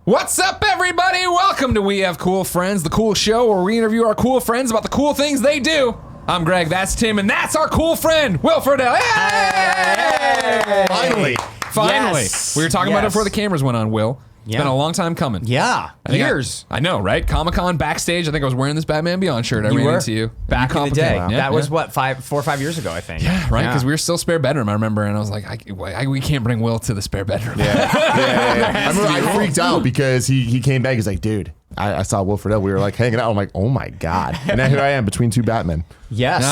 What's up, everybody? Welcome to We Have Cool Friends, the cool show where we interview our cool friends about the cool things they do. I'm Greg, that's Tim, and that's our cool friend, Will Friedle. Hey! Finally. Yes. We were talking about it before the cameras went on, Will. It's been a long time coming. Yeah, years. I know, right? Comic-Con backstage, I think I was wearing this Batman Beyond shirt. I ran into you. Back in the day. Wow. That was, what, 4 or 5 years ago, I think. Yeah, right? Because we were still spare bedroom, I remember, and I was like, we can't bring Will to the spare bedroom. Yeah. I remember I freaked out because he came back. He's like, dude, I saw Will Friedle. We were like hanging out. I'm like, oh my God. And now here I am between two Batmen. Yes.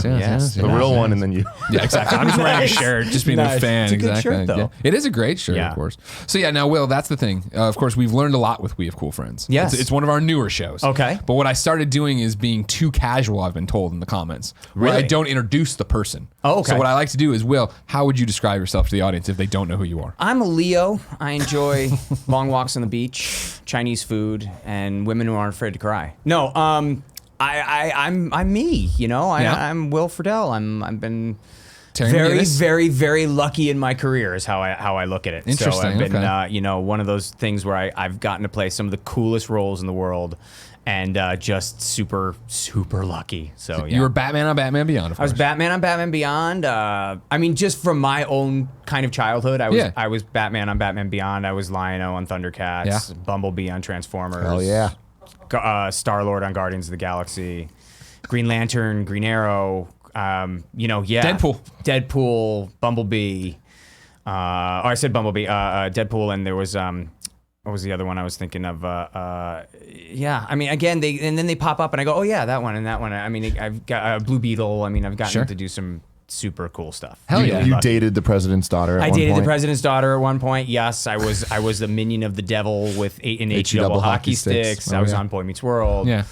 Yes. The real one and then you. Yeah, exactly. I'm just wearing a shirt, just being a fan. It's a good exactly. shirt, though. Yeah. It is a great shirt, of course. So yeah, now Will, that's the thing. Of course, we've learned a lot with We Have Cool Friends. Yes. It's one of our newer shows. Okay. But what I started doing is being too casual, I've been told in the comments. Where Really? I don't introduce the person. Oh, okay. So what I like to do is, Will, how would you describe yourself to the audience if they don't know who you are? I'm a Leo. I enjoy long walks on the beach, Chinese food, and women who aren't afraid to cry. No, I'm me, you know. I'm Will Friedle. I've been very, very lucky in my career is how I look at it. Interesting. So I've been, you know, one of those things where I've gotten to play some of the coolest roles in the world, and just super lucky. So yeah. You were Batman on Batman Beyond, of course. I was Batman on Batman Beyond. I mean, just from my own kind of childhood, I was Batman on Batman Beyond. I was Lion-O on Thundercats, Bumblebee on Transformers. Hell yeah. Star-Lord on Guardians of the Galaxy, Green Lantern, Green Arrow, Deadpool, Bumblebee. I said Bumblebee, Deadpool, and there was what was the other one I was thinking of? I mean, again, then they pop up, and I go, oh yeah, that one and that one. I mean, I've got Blue Beetle. I mean, I've gotten to do some super cool stuff. Hell yeah. You dated the president's daughter at one point? I dated the president's daughter at one point. Yes, I was the minion of the devil with eight double hockey sticks. I was on Boy Meets World. Yeah.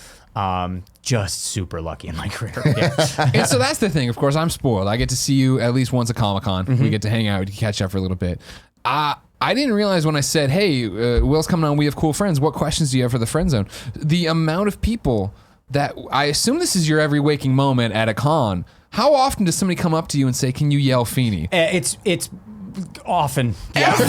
Just super lucky in my career. Yeah. And so that's the thing. Of course, I'm spoiled. I get to see you at least once at Comic-Con. We get to hang out. We can catch up for a little bit. I didn't realize when I said, hey, Will's coming on We Have Cool Friends. What questions do you have for the friend zone? The amount of people that I assume this is your every waking moment at a con. How often does somebody come up to you and say, can you yell Feeney? It's often. Every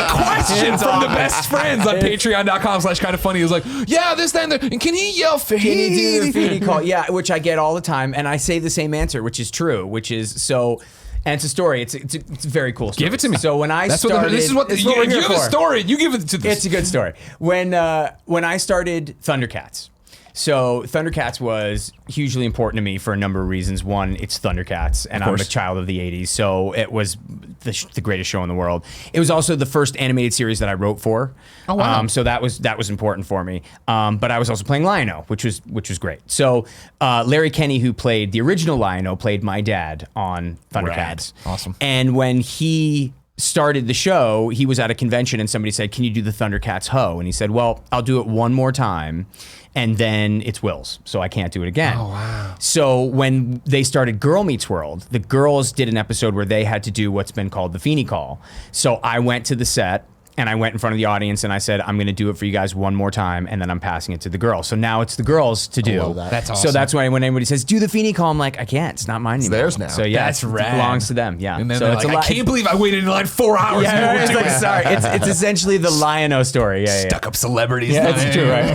question from the best friends on patreon.com/kindoffunny is like, yeah, this, that, and can he yell Feeney? Can he do the Feeney call? Yeah, which I get all the time. And I say the same answer, which is true, which is so... And it's a story. It's a very cool story. Give it to me. So when I started... This is what you have a story. You give it to this. It's a good story. When I started Thundercats... So Thundercats was hugely important to me for a number of reasons. One, it's Thundercats, and I'm a child of the 80s, so it was the greatest show in the world. It was also the first animated series that I wrote for. Oh, wow. So that was important for me. But I was also playing Lion-O, which was great. So Larry Kenney, who played the original Lion-O, played my dad on Thundercats. Awesome. And when he started the show, he was at a convention and somebody said, can you do the Thundercats Ho? And he said, well, I'll do it one more time. And then it's Will's, so I can't do it again. Oh, wow. So when they started Girl Meets World, the girls did an episode where they had to do what's been called the Feeney Call. So I went to the set, and I went in front of the audience, and I said, I'm going to do it for you guys one more time, and then I'm passing it to the girls. So now it's the girls to do. That's awesome. So that's why when anybody says, do the Feeney Call, I'm like, I can't. It's not mine anymore. It's theirs now. So yeah, That's it rad. belongs to them. Yeah. And then so they're it's like, I can't believe I waited in line 4 hours. Yeah, it's like, sorry. It's essentially the Lion-O story. Yeah, Stuck up celebrities. Yeah, that's true, right?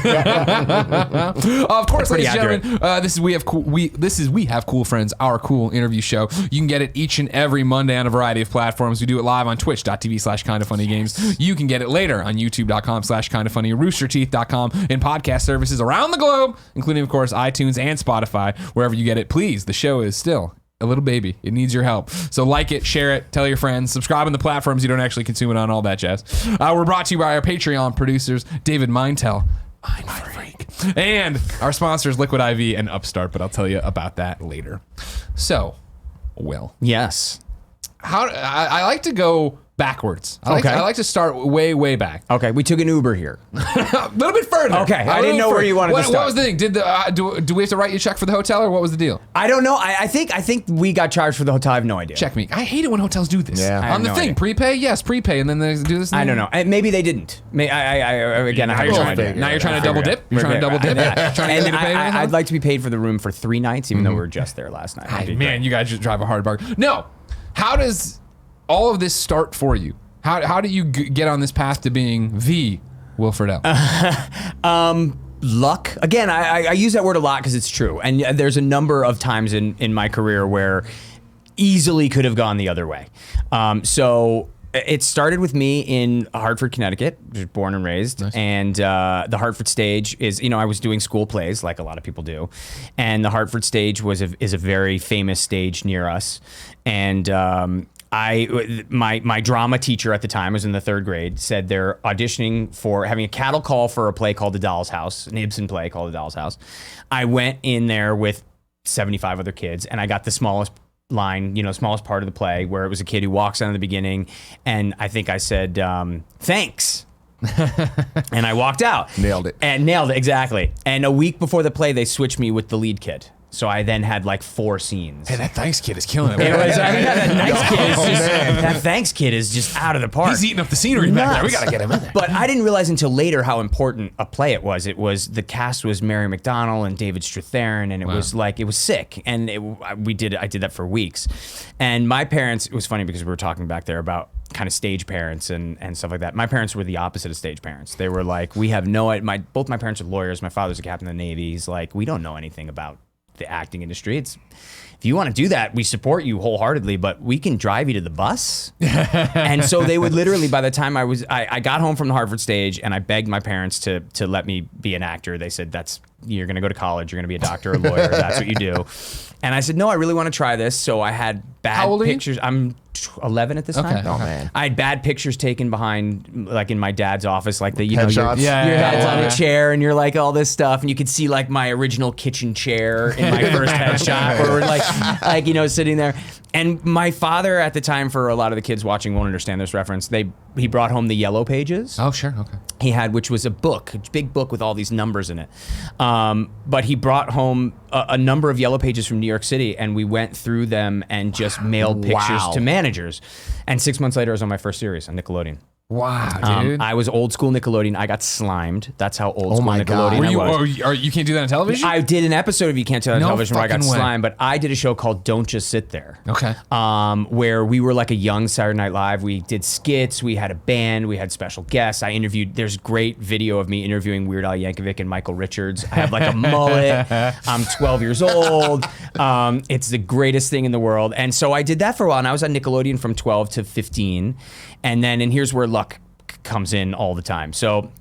Of course, Pretty ladies and gentlemen, this is We Have Cool Friends, our cool interview show. You can get it each and every Monday on a variety of platforms. We do it live on twitch.tv/kindoffunnygames. You can get it later on youtube.com/kindoffunny, roosterteeth.com, and podcast services around the globe, including, of course, iTunes and Spotify, wherever you get it. Please, the show is still a little baby. It needs your help. So like it, share it, tell your friends, subscribe on the platforms you don't actually consume it on, all that jazz. We're brought to you by our Patreon producers, David Mindtell, Mind Freak, and our sponsors, Liquid IV and Upstart, but I'll tell you about that later. So, Will. Yes. I like to go backwards. I like to start way back. Okay, we took an Uber here. A little bit further. Okay, I didn't know where you wanted to start. What was the thing? Did do we have to write you a check for the hotel, or what was the deal? I don't know. I think we got charged for the hotel. I have no idea. Check me. I hate it when hotels do this. Yeah. On the thing, prepay, yes, prepay, and then they do this. I don't know. Maybe they didn't. Again, I have no idea. Now you're trying to double dip. You're trying to double dip. Trying to get paid. I'd like to be paid for the room for 3 nights, even though we were just there last night. Man, you guys just drive a hard bargain. No. How does all of this start for you? How do you get on this path to being the Will Friedle? Luck. Again, I use that word a lot because it's true. And there's a number of times in my career where easily could have gone the other way. So it started with me in Hartford, Connecticut, born and raised. Nice. And the Hartford stage is, I was doing school plays like a lot of people do. And the Hartford stage is a very famous stage near us. And my drama teacher at the time, was in the 3rd grade, said they're auditioning for having a cattle call for a play called The Doll's House, an Ibsen play called The Doll's House. I went in there with 75 other kids, and I got the smallest line, smallest part of the play, where it was a kid who walks out in the beginning, and I think I said, thanks. And I walked out. Nailed it. And nailed it, exactly. And a week before the play, they switched me with the lead kid. So I then had like 4 scenes. Hey, that thanks kid is killing it. It was, that thanks kid is just out of the park. He's eating up the scenery back there. We got to get him in there. But I didn't realize until later how important a play it was. It was, the cast was Mary McDonnell and David Strathairn, and it was like, it was sick. And I did that for weeks. And my parents, it was funny because we were talking back there about kind of stage parents and stuff like that. My parents were the opposite of stage parents. They were like, we have no, both my parents are lawyers. My father's a captain of the Navy. He's like, we don't know anything about the acting industry. If you want to do that, we support you wholeheartedly, but we can drive you to the bus. And so they would literally, by the time I got home from the Hartford stage and I begged my parents to let me be an actor, they said, you're going to go to college, you're going to be a doctor or a lawyer, that's what you do. And I said, no, I really want to try this. So I had bad pictures. I'm 11 at this time. Oh man. I had bad pictures taken behind, like in my dad's office, like the, your Headshots. dad's on a chair and you're like all this stuff, and you could see like my original kitchen chair in my first headshot, where we're like sitting there. And my father at the time, for a lot of the kids watching won't understand this reference, he brought home the Yellow Pages. Oh, sure. Okay. He had, which was a big book with all these numbers in it. But he brought home a number of Yellow Pages from New York City, and we went through them and just mailed pictures to managers. And 6 months later, I was on my first series on Nickelodeon. Wow, dude. I was old school Nickelodeon. I got slimed. That's how old school my God. Nickelodeon I was. You can't do that on television? I did an episode of You Can't Do That on No Television where I got fucking way. slimed, but I did a show called Don't Just Sit There. Okay. Where we were like a young Saturday Night Live. We did skits, we had a band, we had special guests. There's great video of me interviewing Weird Al Yankovic and Michael Richards. I have like a mullet. I'm 12 years old. It's the greatest thing in the world. And so I did that for a while, and I was on Nickelodeon from 12 to 15. And here's where luck comes in all the time. So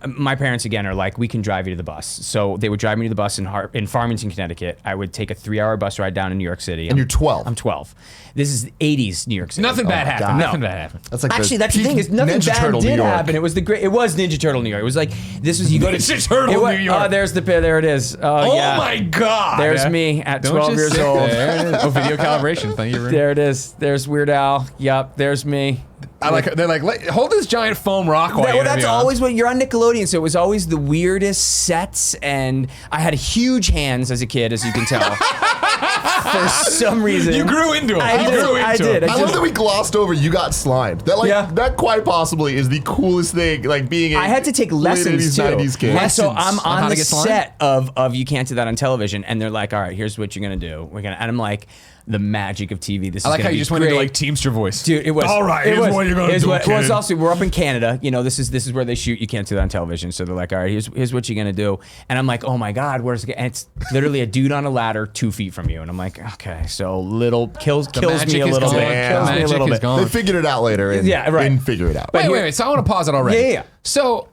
my parents again are like, we can drive you to the bus. So they would drive me to the bus in Farmington, Connecticut. I would take a 3-hour bus ride down to New York City. And you're 12. I'm 12. This is 80s New York City. Nothing bad happened. God. Nothing bad happened. That's like Actually, that's the thing, is nothing Ninja bad Turtle, New did York. happen. It was Ninja Turtle New York. It was like, you go to Ninja Turtle it was, New York. Oh, there it is. Oh yeah. my God. There's me at Don't 12 just years sit old. there. Oh, video calibration. Thank you. There it is. There's Weird Al. Yep, there's me. They're like, hold this giant foam rock while you That's interview him." always when you're on Nickelodeon, so it was always the weirdest sets, and I had huge hands as a kid, as you can tell. For some reason. You grew into him. I did. I love that we glossed over you got slimed. That quite possibly is the coolest thing, like being a I had to take lessons late 80s, too. 90s kid. And so Lessons I'm on how on to the get slimed? set of You Can't Do That on Television, and they're like, all right, here's what you're gonna do. And I'm like, the magic of TV. This I is like gonna how you be just went into great. like Teamster voice. Dude, it was all right. it Here's was- what you're gonna here's do, what- kid. Well, it's also, we're up in Canada. This is where they shoot You Can't Do That on Television. So they're like, all right, here's what you're gonna do. And I'm like, oh my God, where's it? And it's literally a dude on a ladder 2 feet from you. And I'm like, okay, so kills me magic a is little gone. bit. Damn. Kills me a Magic little is bit. gone. They figured it out later. And, Yeah, right. And figure it out. Wait. So I want to pause it already. Yeah. So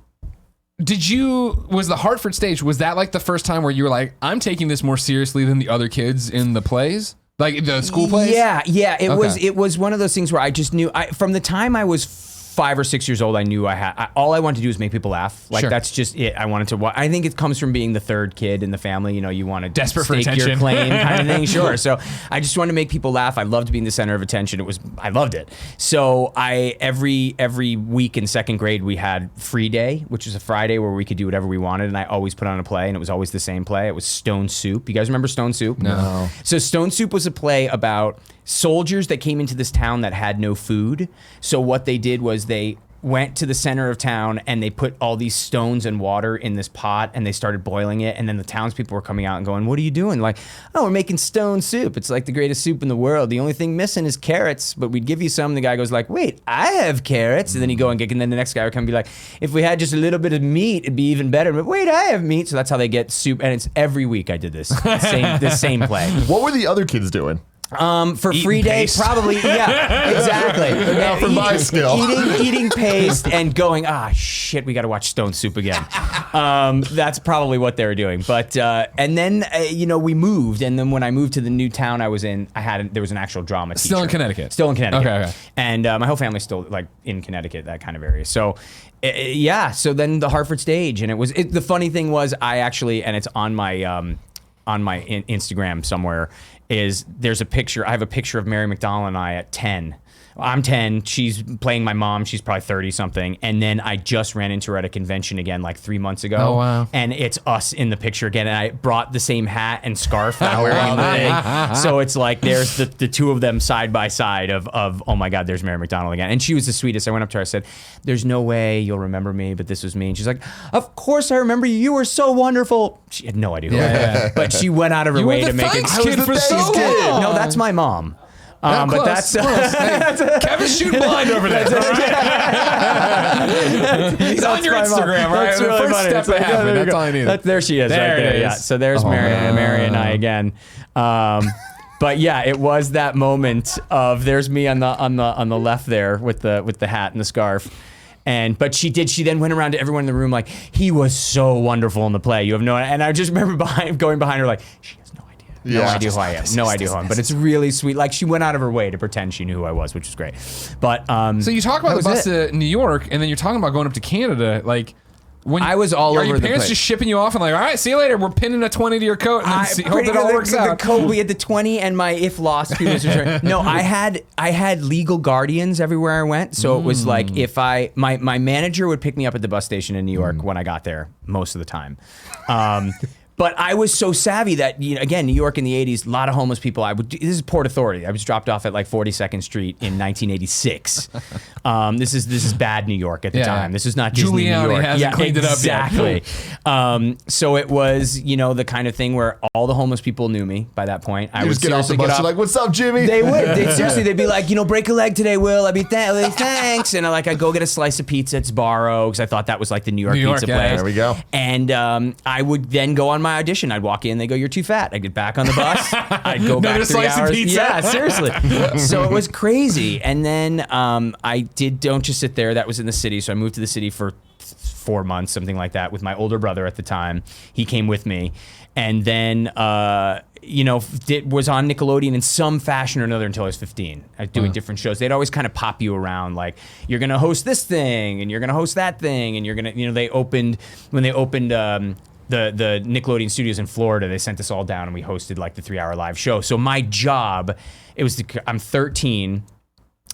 was the Hartford stage, was that like the first time where you were like, I'm taking this more seriously than the other kids in the plays? Like the school plays? Yeah. Okay. It was one of those things where I just knew, from the time I was 5 or 6 years old, I knew all I wanted to do was make people laugh. Like, Sure. that's just it. I wanted to. I think it comes from being the third kid in the family. You want to Desperate for stake your attention. claim kind of thing. Sure. So I just wanted to make people laugh. I loved being the center of attention. I loved it. So every week in second grade we had Free Day, which was a Friday where we could do whatever we wanted, and I always put on a play, and it was always the same play. It was Stone Soup. You guys remember Stone Soup? No. So Stone Soup was a play about soldiers that came into this town that had no food. So what they did was they went to the center of town and they put all these stones and water in this pot and they started boiling it. And then the townspeople were coming out and going, "What are you doing?" Like, "Oh, we're making stone soup. It's like the greatest soup in the world. The only thing missing is carrots, but we'd give you some." The guy goes like, "Wait, I have carrots." And then you go and get, and then the next guy would come and be like, "If we had just a little bit of meat, it'd be even better." But wait, I have meat. So that's how they get soup. And it's every week I did this same play. What were the other kids doing? For Eating free day, paste. probably, yeah, exactly. Now for my skill. Eating paste and going, shit, we got to watch Stone Soup again. That's probably what they were doing. But and then we moved, and then when I moved to the new town I was in, there was an actual drama teacher. Still in Connecticut. Still in Connecticut. Okay. And my whole family's still like in Connecticut, that kind of area. So. Yeah, so then the Hartford stage, and the funny thing was I actually, and it's on my Instagram somewhere, there's a picture. I have a picture of Mary McDonald and I at 10. I'm 10. She's playing my mom. She's probably 30 something. And then I just ran into her at a convention again like 3 months ago. Oh, wow. And it's us in the picture again. And I brought the same hat and scarf that I'm wearing today. So it's like there's the two of them side by side of oh my God, there's Mary McDonald again. And she was the sweetest. I went up to her. I said, "There's no way you'll remember me, but this was me." And she's like, "Of course I remember you. You were so wonderful." She had no idea who I was. But she went out of her You way were to the make it. thanks kid for so long. No, that's my mom. But Close, that's close. Hey, Kevin's shooting blind over there. He's on your Instagram, right? That's The really first funny. step It's like, to happen. there you That's go. all I needed. There she is, There right there. it Yeah. is. So there's Mary and I again. But yeah, it was that moment of there's me on the left there with the hat and the scarf. But she then went around to everyone in the room like, "He was so wonderful in the play. You have no," and I just remember going behind her like, "She has no idea. No Yeah. idea who I am. No idea who I am." But it's really sweet. Like she went out of her way to pretend she knew who I was, which was great. But So you talk about the that bus was it. to New York, and then you're talking about going up to Canada. Like, when I was all are over your the parents place. just shipping you off and like, "All right, see you later. We're pinning a 20 to your coat and then hope it all works out." The coat, we had the 20 and my if lost students return. No, I had legal guardians everywhere I went. So it was like if my manager would pick me up at the bus station in New York when I got there most of the time. But I was so savvy that, again, New York in the 80s, a lot of homeless people. This is Port Authority. I was dropped off at like 42nd Street in 1986. This is bad New York at the time. This is not Disney Giuliani New York. hasn't cleaned it up yet. Exactly. So it was, the kind of thing where all the homeless people knew me by that point. I You would just get off the seriously bus. get off. You're like, "What's up, Jimmy?" They would. Seriously, they'd be like, break a leg today, Will. I'd be thanks. And I'd go get a slice of pizza at Sbarro because I thought that was like the New York pizza yeah, place. there we go. And I would then go on my audition. I'd walk in, they go, "You're too fat." I'd get back on the bus. I'd go back 3 slice of hours. pizza? Yeah, seriously. So it was crazy. And then Don't Just Sit There. That was in the city. So I moved to the city for 4 months, something like that, with my older brother at the time. He came with me. And then, was on Nickelodeon in some fashion or another until I was 15, doing different shows. They'd always kind of pop you around, like, "You're going to host this thing, and you're going to host that thing, and you're going to," when they opened the Nickelodeon studios in Florida, they sent us all down and we hosted like the 3-hour live show. So my job, I'm 13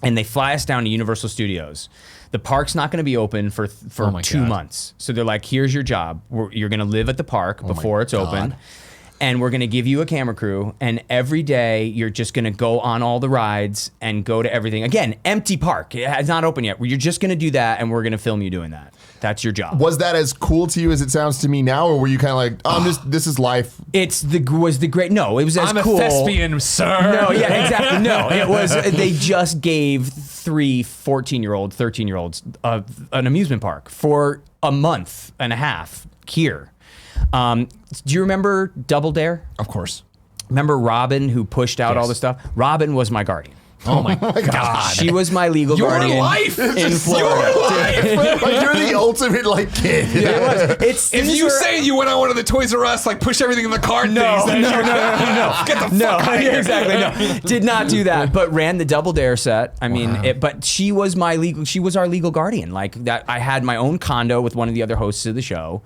and they fly us down to Universal Studios. The park's not going to be open for Oh my 2 God. months. So they're like, "Here's your job. You're going to live at the park before it's open. And we're going to give you a camera crew. And every day you're just going to go on all the rides and go to everything. Again, empty park. It's not open yet. You're just going to do that and we're going to film you doing that. That's your job." Was that as cool to you as it sounds to me now, or were you kind of like, "Oh, this is life"? No, it was as I'm cool. a thespian, sir. No, yeah, exactly. No, it was, they just gave 3 14-year-olds, 13-year-olds an amusement park for a month and a half here. Do you remember Double Dare? Of course. Remember Robin, who pushed out all the stuff? Robin was my guardian. Oh my God. She was my legal Your guardian life in Florida. Like, you're the ultimate kid. If you say you went on one of the Toys R Us, like push everything in the cart things, then no. get the fuck No, out of here. exactly. No, did not do that. But ran the Double Dare set. I mean, but she was She was our legal guardian. Like that, I had my own condo with one of the other hosts of the show.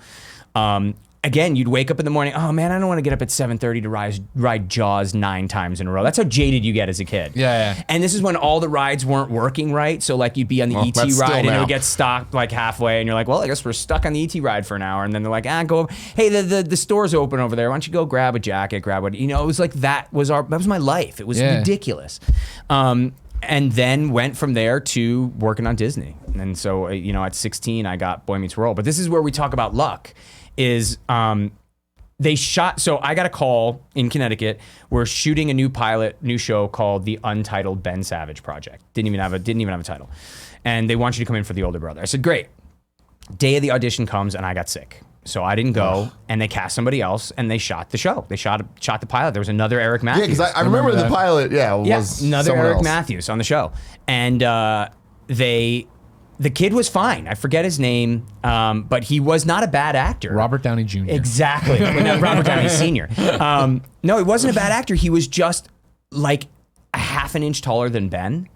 Again, you'd wake up in the morning. "Oh man, I don't want to get up at 7:30 to ride Jaws 9 times in a row." That's how jaded you get as a kid. Yeah. And this is when all the rides weren't working right. So like you'd be on the ET that's still ride and it now. would get stopped like halfway, and you're like, "Well, I guess we're stuck on the ET ride for an hour." And then they're like, "Go. Hey, the store's open over there. Why don't you go grab a jacket, grab what?" It was like that was my life. It was ridiculous. And then went from there to working on Disney. And so, at 16, I got Boy Meets World. But this is where we talk about luck, is they shot, so I got a call in Connecticut. We're shooting a new show called The Untitled Ben Savage Project. Didn't even have a title. And they want you to come in for the older brother. I said, great. Day of the audition comes and I got sick. So I didn't go, and they cast somebody else, and they shot the show. They shot the pilot. There was another Eric Matthews. Yeah, because I remember the pilot. Was another Eric else. Matthews on the show, and the kid was fine. I forget his name, but he was not a bad actor. Robert Downey Jr. Exactly. Robert Downey Sr. No, he wasn't a bad actor. He was just like a half an inch taller than Ben,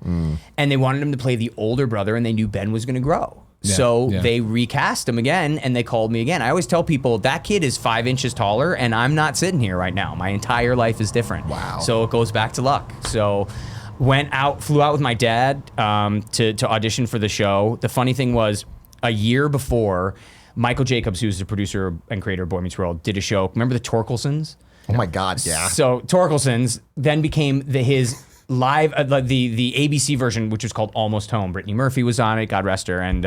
and they wanted him to play the older brother, and they knew Ben was going to grow. They recast him again, and they called me again. I always tell people that kid is 5 inches taller, and I'm not sitting here right now. My entire life is different. Wow. So it goes back to luck. So flew out with my dad to audition for the show. The funny thing was, a year before, Michael Jacobs, who's the producer and creator of Boy Meets World, did a show. Remember the Torkelsons? Oh my God, yeah. So Torkelsons then became his live, the ABC version, which was called Almost Home. Brittany Murphy was on it, God rest her, and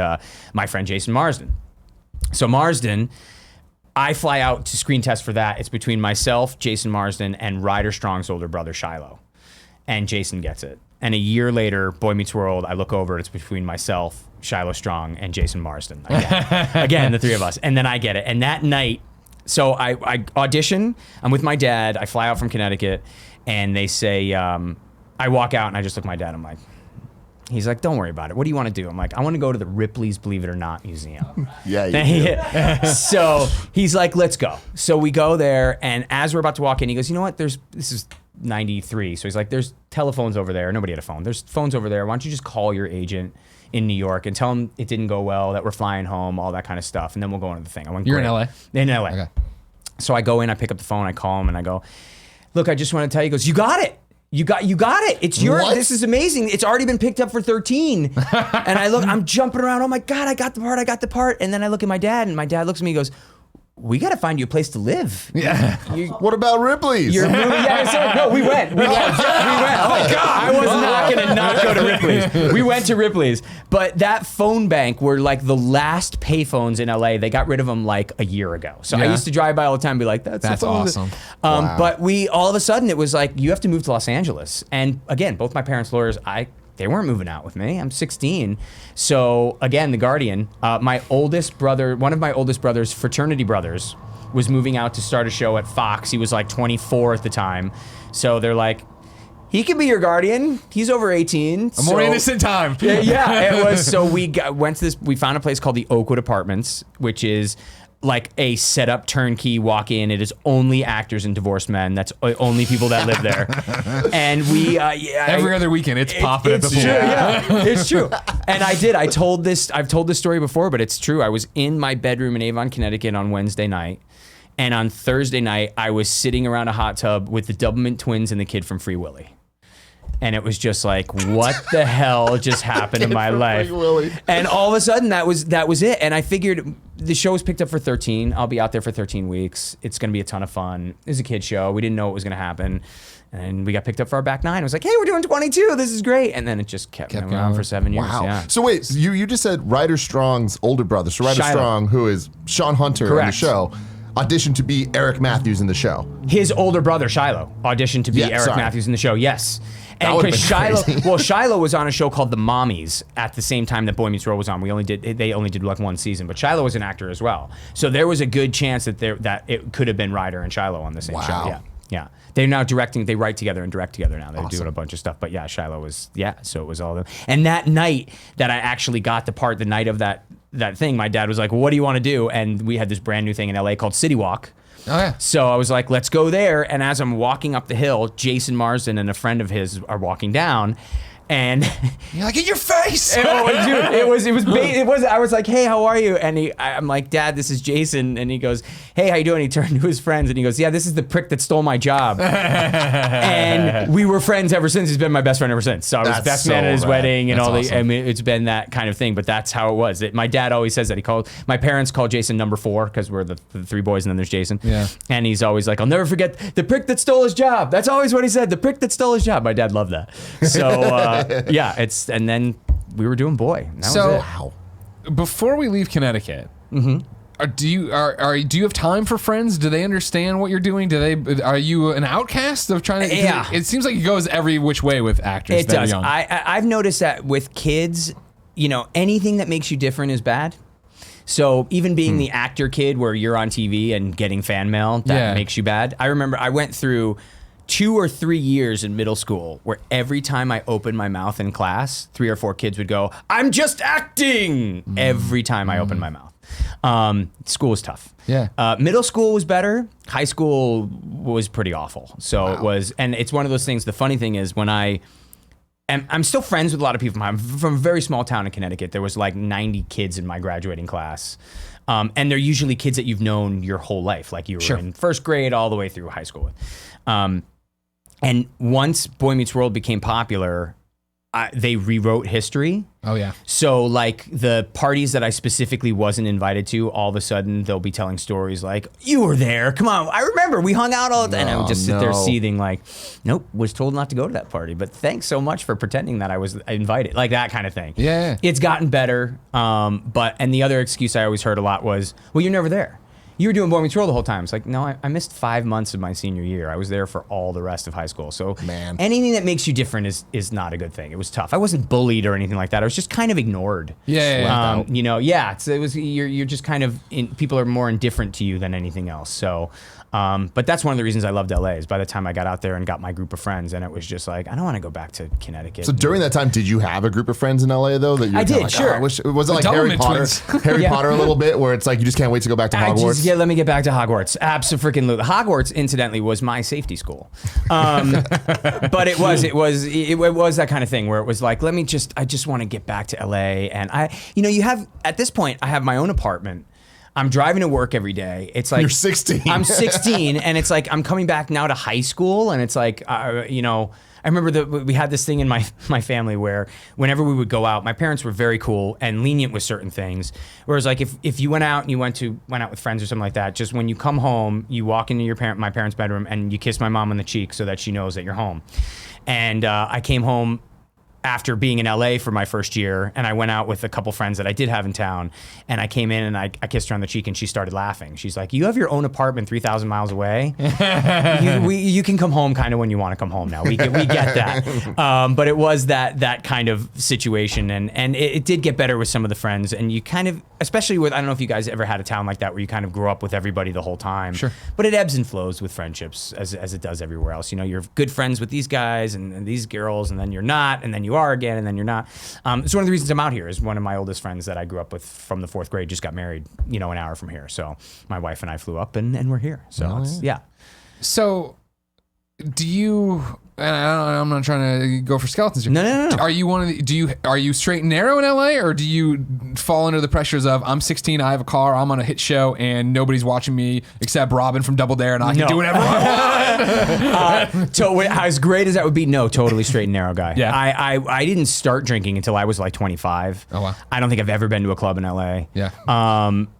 my friend Jason Marsden. So Marsden, I fly out to screen test for that. It's between myself, Jason Marsden, and Ryder Strong's older brother, Shiloh. And Jason gets it. And a year later, Boy Meets World, I look over, it's between myself, Shiloh Strong, and Jason Marsden. Again, the three of us. And then I get it. And that night, so I audition, I'm with my dad, I fly out from Connecticut, and they say, I walk out and I just look at my dad, I'm like, he's like, don't worry about it. What do you want to do? I'm like, I want to go to the Ripley's Believe It or Not Museum. Yeah, you do. So he's like, let's go. So we go there, and as we're about to walk in, he goes, you know what, this is 93. So he's like, there's telephones over there. Nobody had a phone. There's phones over there. Why don't you just call your agent in New York and tell him it didn't go well, that we're flying home, all that kind of stuff, and then we'll go into the thing. I went, You're great. in LA? In LA. Okay. So I go in, I pick up the phone, I call him, and I go, look, I just want to tell you. He goes, you got it. You got it. It's yours. What? This is amazing. It's already been picked up for 13. And I look, I'm jumping around. Oh my God, I got the part. And then I look at my dad, and my dad looks at me and goes, we got to find you a place to live. Yeah. What about Ripley's? You're moving. Yeah, so, no, we went. Oh my God. I was not going to not go to Ripley's. We went to Ripley's. But that phone bank were like the last payphones in LA. They got rid of them like a year ago. So I Yeah. used to drive by all the time and be like, that's the phone. awesome. Wow. But all of a sudden it was like, you have to move to Los Angeles. And again, both my parents' lawyers, they weren't moving out with me. I'm 16. So again, The Guardian, my oldest brother, one of my oldest brother's fraternity brothers was moving out to start a show at Fox. He was like 24 at the time. So they're like, he can be your guardian. He's over 18. A more innocent time. Yeah, it was. So we went to we found a place called the Oakwood Apartments, which is like a setup turnkey walk in. It is only actors and divorced men. That's only people that live there. And we Every other weekend, it's popping at the it's pool. true, yeah. It's true. And I've told this story before, but it's true. I was in my bedroom in Avon, Connecticut on Wednesday night. And on Thursday night, I was sitting around a hot tub with the Doublemint twins and the kid from Free Willy. And it was just like, what the hell just happened in my life? And all of a sudden, that was it. And I figured the show was picked up for 13. I'll be out there for 13 weeks. It's going to be a ton of fun. It was a kid show. We didn't know what was going to happen. And we got picked up for our back nine. I was like, hey, we're doing 22. This is great. And then it just kept going around for 7 years. Wow. Yeah. So wait, you just said Ryder Strong's older brother. So Ryder Shiloh. Strong, who is Sean Hunter in the Correct. show, auditioned to be Eric Matthews in the show. His older brother, Shiloh, auditioned to be Eric Matthews in the show. Yes. And would've because been crazy. Shiloh was on a show called The Mommies at the same time that Boy Meets World was on. They only did like one season, but Shiloh was an actor as well. So there was a good chance that it could have been Ryder and Shiloh on the same show. Yeah. Yeah. They're now directing, they write together and direct together now. They're doing a bunch of stuff. But yeah, Shiloh was, so it was all them. And that night that I actually got the part, the night of that thing, my dad was like, well, what do you want to do? And we had this brand new thing in LA called City Walk. Oh, yeah. So I was like, let's go there. And as I'm walking up the hill, Jason Marsden and a friend of his are walking down. And You're like, in your face. dude, it was. I was like, hey, how are you? And I'm like, Dad, this is Jason. And he goes, hey, how you doing? He turned to his friends and he goes, yeah, this is the prick that stole my job. And we were friends ever since. He's been my best friend ever since. So I was That's best man so at his rad. wedding and That's all awesome. I mean, it's been that kind of thing. But that's how it was. My dad always says that. My parents call Jason number 4 because we're the three boys and then there's Jason. Yeah. And he's always like, I'll never forget the prick that stole his job. That's always what he said. The prick that stole his job. My dad loved that. So yeah, and then we were doing boy. And that was it. Before we leave Connecticut, do you have time for friends? Do they understand what you're doing? Are you an outcast of trying to? Yeah. It seems like it goes every which way with actors. It does. Young. I've noticed that with kids, anything that makes you different is bad. So even being the actor kid where you're on TV and getting fan mail, that makes you bad. I remember I went through 2 or 3 years in middle school where every time I opened my mouth in class, 3 or 4 kids would go, "I'm just acting." Every time I opened my mouth. School was tough. Yeah. Middle school was better. High school was pretty awful. So it was, and it's one of those things. The funny thing is I'm still friends with a lot of people. I'm from a very small town in Connecticut. There was like 90 kids in my graduating class. And they're usually kids that you've known your whole life. Like you were in first grade all the way through high school. And once Boy Meets World became popular, they rewrote history. Oh, yeah. So like the parties that I specifically wasn't invited to, all of a sudden they'll be telling stories like, "You were there. Come on. I remember we hung out all the time." And I would just sit there seething like, "Nope, was told not to go to that party. But thanks so much for pretending that I was invited." Like that kind of thing. Yeah. It's gotten better. And the other excuse I always heard a lot was, "Well, you're never there. You were doing Boy Meets World the whole time." It's like, no, I missed 5 months of my senior year. I was there for all the rest of high school. So anything that makes you different is not a good thing. It was tough. I wasn't bullied or anything like that. I was just kind of ignored. Yeah. It was you're just kind of people are more indifferent to you than anything else. So, but that's one of the reasons I loved LA is by the time I got out there and got my group of friends, and it was just like, I don't want to go back to Connecticut. So during that time, did you have a group of friends in LA though? That you I did, like, sure. Was it like Harry Potter? Harry Potter a little bit, where it's like you just can't wait to go back to Hogwarts. Let me get back to Hogwarts. Absolutely. Hogwarts, incidentally, was my safety school. But it was that kind of thing where it was like, I just want to get back to LA. And at this point, I have my own apartment. I'm driving to work every day. It's like You're 16. I'm 16, and it's like I'm coming back now to high school, and it's like I remember that we had this thing in my family where whenever we would go out, my parents were very cool and lenient with certain things. Whereas like if you went out and you went out with friends or something like that, just when you come home, you walk into my parents' bedroom and you kiss my mom on the cheek so that she knows that you're home. And I came home after being in LA for my first year, and I went out with a couple friends that I did have in town, and I came in and I kissed her on the cheek, and she started laughing. She's like, "You have your own apartment 3,000 miles away. You can come home kind of when you want to come home now. We get that." But it was that kind of situation, and it did get better with some of the friends, and you kind of, especially with, I don't know if you guys ever had a town like that where you kind of grow up with everybody the whole time. Sure. But it ebbs and flows with friendships as it does everywhere else. You're good friends with these guys and these girls, and then you're not, and then you are again, and then you're not. It's one of the reasons I'm out here is one of my oldest friends that I grew up with from the 4th grade just got married, an hour from here. So my wife and I flew up and we're here. So So do you, and I'm not trying to go for skeletons here. No. Are you are you straight and narrow in LA, or do you fall under the pressures of, I'm 16, I have a car, I'm on a hit show, and nobody's watching me except Robin from Double Dare, and I can do whatever I want? As great as that would be, no, totally straight and narrow guy. Yeah. I didn't start drinking until I was like 25. Oh, wow. I don't think I've ever been to a club in LA. Yeah.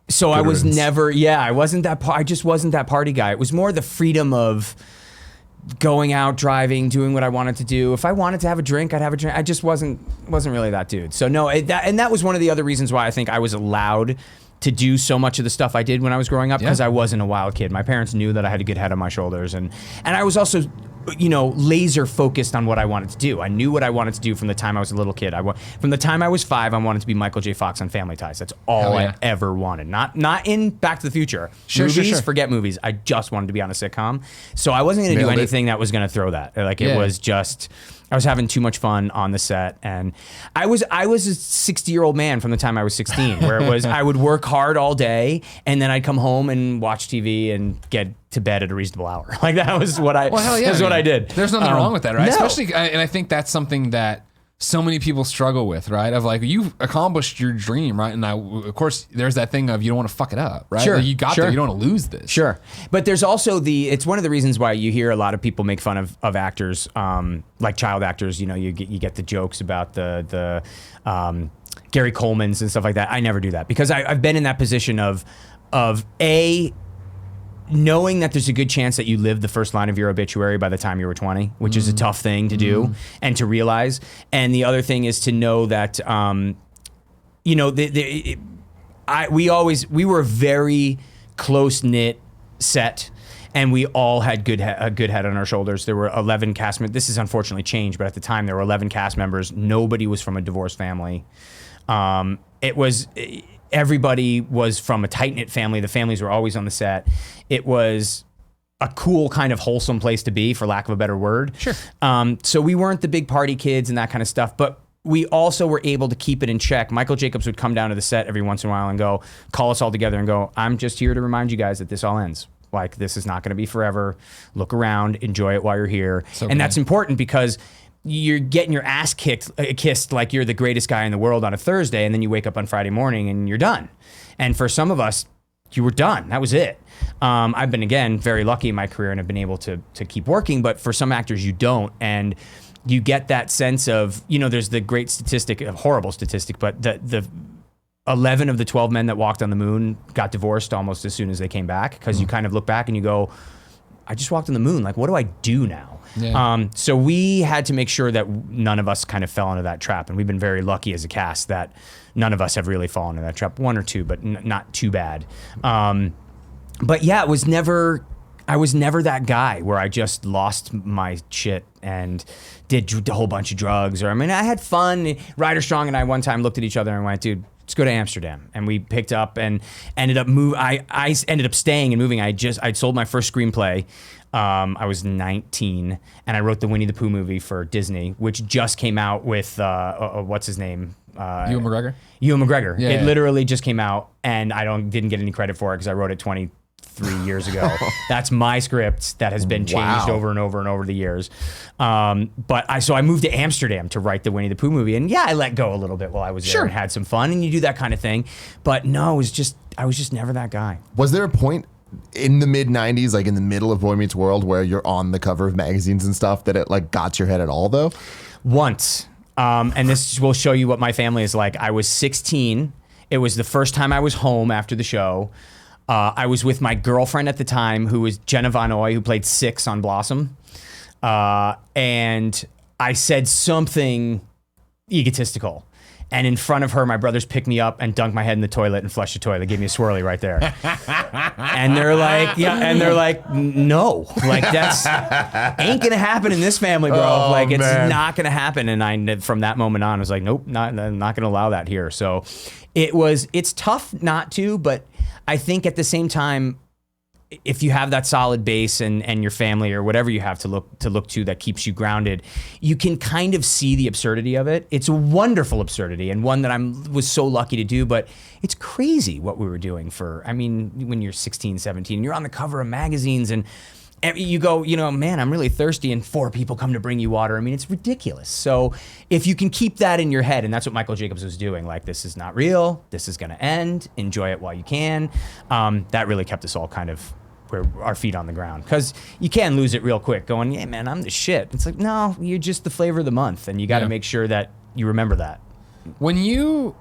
So I was never, I just wasn't that party guy. It was more the freedom of going out, driving, doing what I wanted to do. If I wanted to have a drink, I'd have a drink. I just wasn't really that dude. So no, that was one of the other reasons why I think I was allowed to do so much of the stuff I did when I was growing up, because I wasn't a wild kid. My parents knew that I had a good head on my shoulders, and I was also, laser focused on what I wanted to do. I knew what I wanted to do from the time I was a little kid. From the time I was 5, I wanted to be Michael J. Fox on Family Ties. That's all I ever wanted. Not in Back to the Future. Movies, forget movies. I just wanted to be on a sitcom. So I wasn't going to do anything that was going to throw that. It was just, I was having too much fun on the set, and I was a 60-year-old man from the time I was 16, where it was I would work hard all day, and then I'd come home and watch TV and get to bed at a reasonable hour. Like that was what I. Well, hell yeah, that's what I did. There's nothing wrong with that, right? No. Especially, and I think that's something that so many people struggle with, right? Of like, you've accomplished your dream, right? And of course, there's that thing of you don't want to fuck it up, right? Sure. Like you got there, you don't want to lose this. Sure. But there's also it's one of the reasons why you hear a lot of people make fun of actors, like child actors. You get the jokes about the Gary Colemans and stuff like that. I never do that because I've been in that position of knowing that there's a good chance that you lived the first line of your obituary by the time you were 20, which is a tough thing to do and to realize. And the other thing is to know that, you know, we were a very close knit set, and we all had a good head on our shoulders. There were 11 cast members. This has unfortunately changed, but at the time there were 11 cast members. Nobody was from a divorced family. Everybody was from a tight-knit family. The families were always on the set. It was a cool kind of wholesome place to be, for lack of a better word. Sure. So we weren't the big party kids and that kind of stuff, but we also were able to keep it in check. Michael Jacobs would come down to the set every once in a while and call us all together and go, I'm just here to remind you guys that this all ends. Like, this is not going to be forever. Look around, enjoy it while you're here. And that's important because you're getting your ass kissed like you're the greatest guy in the world on a Thursday, and then you wake up on Friday morning and you're done. And for some of us, you were done. That was it. I've been, again, very lucky in my career and have been able to keep working, but for some actors, you don't. And you get that sense of, you know, there's the great statistic, a horrible statistic, but the 11 of the 12 men that walked on the moon got divorced almost as soon as they came back, because you kind of look back and you go, I just walked on the moon. Like, what do I do now? Yeah. So we had to make sure that none of us kind of fell into that trap. And we've been very lucky as a cast that none of us have really fallen into that trap. One or two, but not too bad. But yeah, I was never that guy where I just lost my shit and did a whole bunch of drugs. I had fun. Ryder Strong and I one time looked at each other and went, dude, let's go to Amsterdam. And we picked up and ended up I ended up staying and moving. I'd sold my first screenplay. I was 19 and I wrote the Winnie the Pooh movie for Disney, which just came out with, what's his name? Ewan McGregor? Ewan McGregor. Yeah, it literally just came out, and I didn't get any credit for it because I wrote it 23 years ago. That's my script that has been changed over and over and over the years. So I moved to Amsterdam to write the Winnie the Pooh movie, and yeah, I let go a little bit while I was there and had some fun, and you do that kind of thing. But no, I was just never that guy. Was there a point in the mid 90s, like in the middle of Boy Meets World, where you're on the cover of magazines and stuff, that it like got to your head at all though? Once. And this will show you what my family is like. I was 16. It was the first time I was home after the show. I was with my girlfriend at the time, who was Jenna Von Oy, who played Six on Blossom. And I said something egotistical. And in front of her, my brothers picked me up and dunked my head in the toilet and flushed the toilet. They gave me a swirly right there. And they're like, no, like that's ain't gonna happen in this family, bro. It's not gonna happen. And from that moment on, I was like, nope, not gonna allow that here. So it's tough not to, but I think at the same time, if you have that solid base and your family or whatever you have to look to that keeps you grounded, you can kind of see the absurdity of it. It's a wonderful absurdity and one that I was so lucky to do, but it's crazy what we were doing when you're 16, 17, you're on the cover of magazines and you go, man, I'm really thirsty, and 4 people come to bring you water. I mean, it's ridiculous. So if you can keep that in your head, and that's what Michael Jacobs was doing, like, this is not real, this is gonna end, enjoy it while you can, that really kept us all kind of our feet on the ground, because you can lose it real quick going, yeah, man, I'm the shit. It's like, no, you're just the flavor of the month, and you got to make sure that you remember that. When you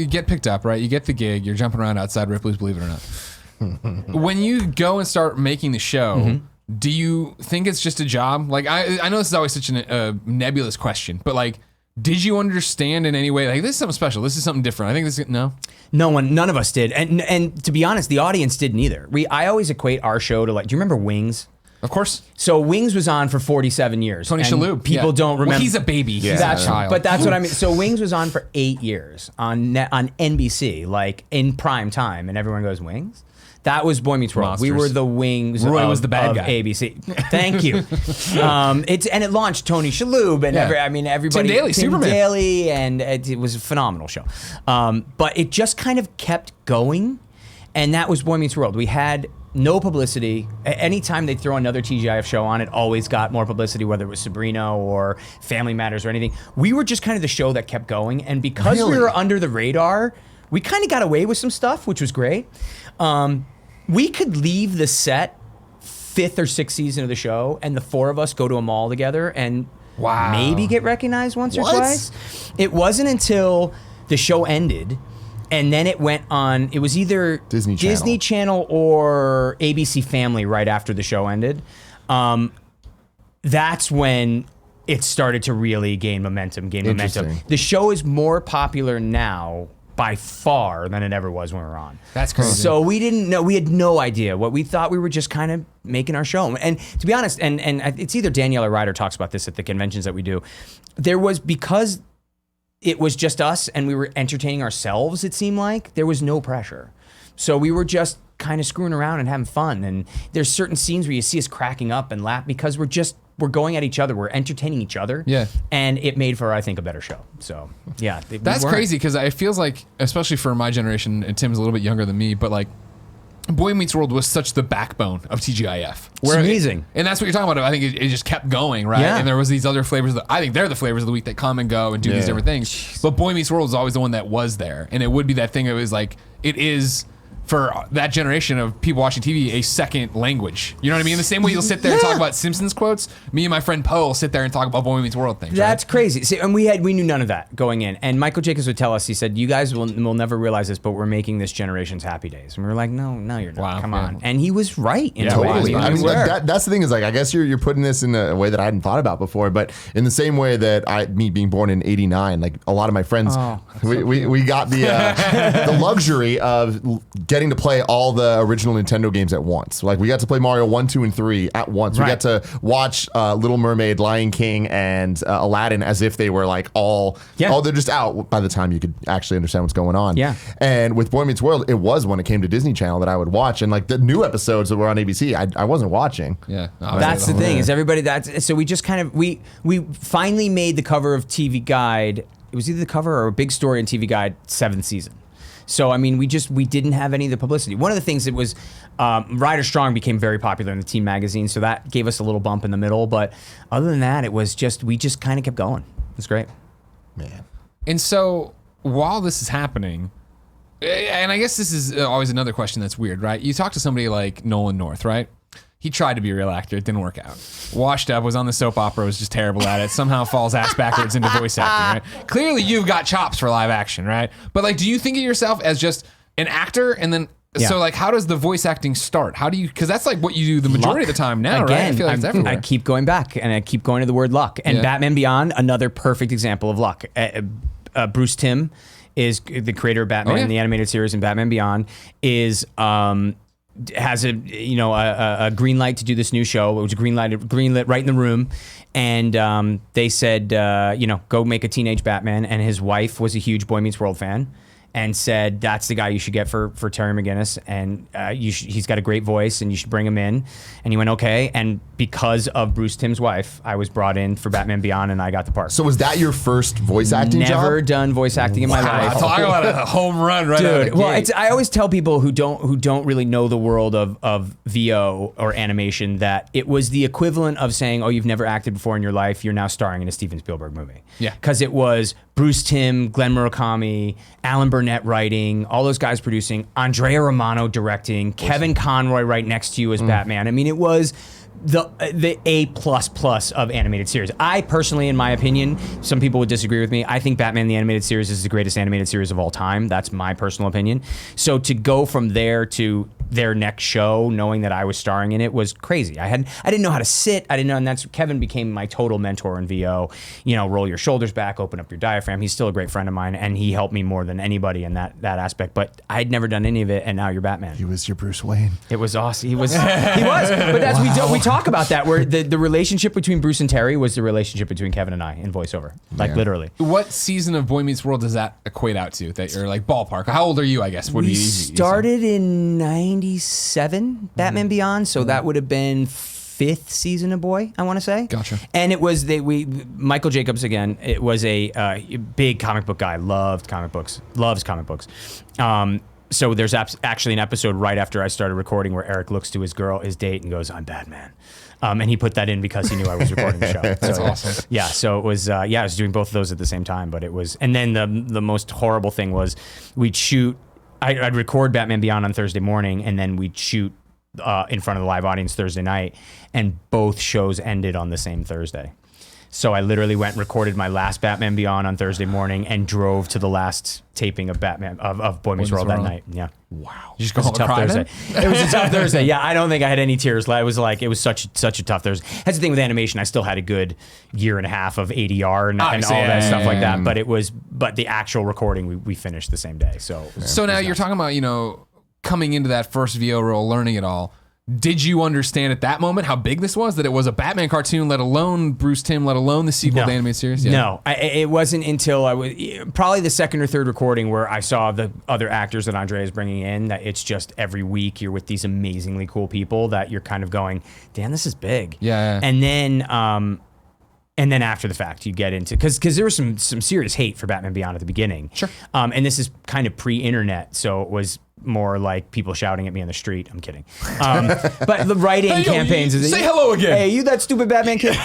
get picked up, right, you get the gig, you're jumping around outside Ripley's, believe it or not. When you go and start making the show, do you think it's just a job? Like, I know this is always such a nebulous question, but like, did you understand in any way, like, this is something special, this is something different? I think this is, no? None of us did. And to be honest, the audience didn't either. I always equate our show to, like, do you remember Wings? Of course. So Wings was on for 47 years. Tony Shalhoub. People don't remember. Well, he's a baby. Yeah. He's a child. But that's what I mean. So Wings was on for 8 years on NBC, like in prime time, and everyone goes, Wings? That was Boy Meets World. Monsters. We were the Wings. Roy was the bad guy. ABC. Thank you. It launched Tony Shalhoub and everybody. Tim Daly, Superman. Daly, and it was a phenomenal show. But it just kind of kept going, and that was Boy Meets World. We had no publicity. Anytime they'd throw another TGIF show on, it always got more publicity, whether it was Sabrina or Family Matters or anything. We were just kind of the show that kept going, and because we were under the radar, we kind of got away with some stuff, which was great. We could leave the set 5th or 6th season of the show, and the 4 of us go to a mall together and maybe get recognized once or twice. It wasn't until the show ended And then it went on. It was either Disney Channel or ABC Family right after the show ended. That's when it started to really gain momentum. The show is more popular now by far than it ever was when we were on. That's crazy. So we didn't know. We had no idea what we thought. We were just kind of making our show. And to be honest, and it's either Danielle or Ryder talks about this at the conventions that we do. There was, because it was just us and we were entertaining ourselves, it seemed like, there was no pressure. So we were just kind of screwing around and having fun. And there's certain scenes where you see us cracking up and laugh because we're going at each other. We're entertaining each other. Yeah. And it made for, I think, a better show. So, yeah. That's crazy because it feels like, especially for my generation, and Tim's a little bit younger than me, but like, Boy Meets World was such the backbone of TGIF. It's amazing. And that's what you're talking about. I think it just kept going, right? Yeah. And there was these other flavors that I think they're the flavors of the week that come and go and do these different things. But Boy Meets World is always the one that was there. And it would be that thing that was like, it is, for that generation of people watching TV, a second language. You know what I mean? In the same way you'll sit there and talk about Simpsons quotes, me and my friend Poe will sit there and talk about Boy Meets World things. That's crazy. See, and we knew none of that going in. And Michael Jacobs would tell us, he said, you guys will never realize this, but we're making this generation's Happy Days. And we were like, no, you're not. Wow, Come yeah. on. And he was right in a way. Totally. I mean, We were. that's the thing is, like, I guess you're putting this in a way that I hadn't thought about before, but in the same way that me being born in '89, like a lot of my friends, we got the luxury of getting to play all the original Nintendo games at once. Like, we got to play Mario 1, 2, and 3 at once. We got to watch Little Mermaid, Lion King, and Aladdin as if they were like they're just out by the time you could actually understand what's going on. Yeah. And with Boy Meets World, it was when it came to Disney Channel that I would watch, and like the new episodes that were on ABC, I wasn't watching. Yeah. That's the thing, is everybody, so we just kind of, we finally made the cover of TV Guide. It was either the cover or a big story in TV Guide 7th season. So, I mean, we didn't have any of the publicity. One of the things that was, Ryder Strong became very popular in the teen magazine, so that gave us a little bump in the middle. But other than that, we just kind of kept going. It's great. Man. And so while this is happening, and I guess this is always another question that's weird, right? You talk to somebody like Nolan North, right? He tried to be a real actor. It didn't work out. Washed up, was on the soap opera, was just terrible at it. Somehow falls ass backwards into voice acting, right? Clearly you've got chops for live action, right? But like, do you think of yourself as just an actor? And then, so like, how does the voice acting start? How do you, because that's like what you do the majority of the time now, right? I feel like it's everywhere. I keep going back and I keep going to the word luck. And Batman Beyond, another perfect example of luck. Bruce Timm is the creator of Batman, the animated series, and Batman Beyond has a green light to do this new show. It was greenlit right in the room, and they said, go make a teenage Batman. And his wife was a huge Boy Meets World fan, and said that's the guy you should get for Terry McGinnis, and he's got a great voice, and you should bring him in. And he went, okay. And because of Bruce Timm's wife, I was brought in for Batman Beyond, and I got the part. So was that your first voice acting job? Never done voice acting in my life. Talk about a home run right out of the Well, gate. I always tell people who don't really know the world of VO or animation that it was the equivalent of saying, oh, you've never acted before in your life, you're now starring in a Steven Spielberg movie. Yeah. Because it was Bruce Timm, Glenn Murakami, Alan Burnett writing, all those guys producing, Andrea Romano directing, Kevin Conroy right next to you as Batman. I mean, it was the A++ of animated series. I personally, in my opinion, some people would disagree with me, I think Batman the Animated Series is the greatest animated series of all time. That's my personal opinion. So to go from there to their next show, knowing that I was starring in it, was crazy. I didn't know how to sit. I didn't know, and that's Kevin became my total mentor in VO. Roll your shoulders back, open up your diaphragm. He's still a great friend of mine, and he helped me more than anybody in that aspect. But I'd never done any of it, and now you're Batman. He was your Bruce Wayne. It was awesome. He was. But that's we talk about that, where the relationship between Bruce and Terry was the relationship between Kevin and I in voiceover, like literally. What season of Boy Meets World does that equate out to? That you're like ballpark. How old are you? I guess would be We easy. started in '97, Batman Beyond, so that would have been 5th season of Boy, I want to say. Gotcha. And it was Michael Jacobs again. It was a big comic book guy. Loves comic books. So there's actually an episode right after I started recording where Eric looks to his date, and goes, "I'm Batman." And he put that in because he knew I was recording the show. That's awesome. Yeah, so it was, I was doing both of those at the same time, but it was, and then the most horrible thing was we'd shoot, I'd record Batman Beyond on Thursday morning, and then we'd shoot in front of the live audience Thursday night, and both shows ended on the same Thursday. So I literally went and recorded my last Batman Beyond on Thursday morning and drove to the last taping of Batman of Boy Meets World that night. Yeah. Wow. You just go It was home a tough and cry Thursday. then? It was a tough Thursday. Yeah, I don't think I had any tears. It was such a tough Thursday. That's the thing with animation. I still had a good year and a half of ADR and all that stuff like that. But the actual recording we finished the same day. So now you're talking about, coming into that first VO role, learning it all. Did you understand at that moment how big this was? That it was a Batman cartoon, let alone Bruce Timm, let alone the sequel to the animated series? Yeah. No, it wasn't until I was probably the second or third recording where I saw the other actors that Andre is bringing in, that it's just every week you're with these amazingly cool people that you're kind of going, damn, this is big. Yeah. And then after the fact, you get into, because there was some serious hate for Batman Beyond at the beginning. Sure. And this is kind of pre-internet, so it was more like people shouting at me on the street. I'm kidding. But the write-in campaigns. Say hello again. Hey, you that stupid Batman kid.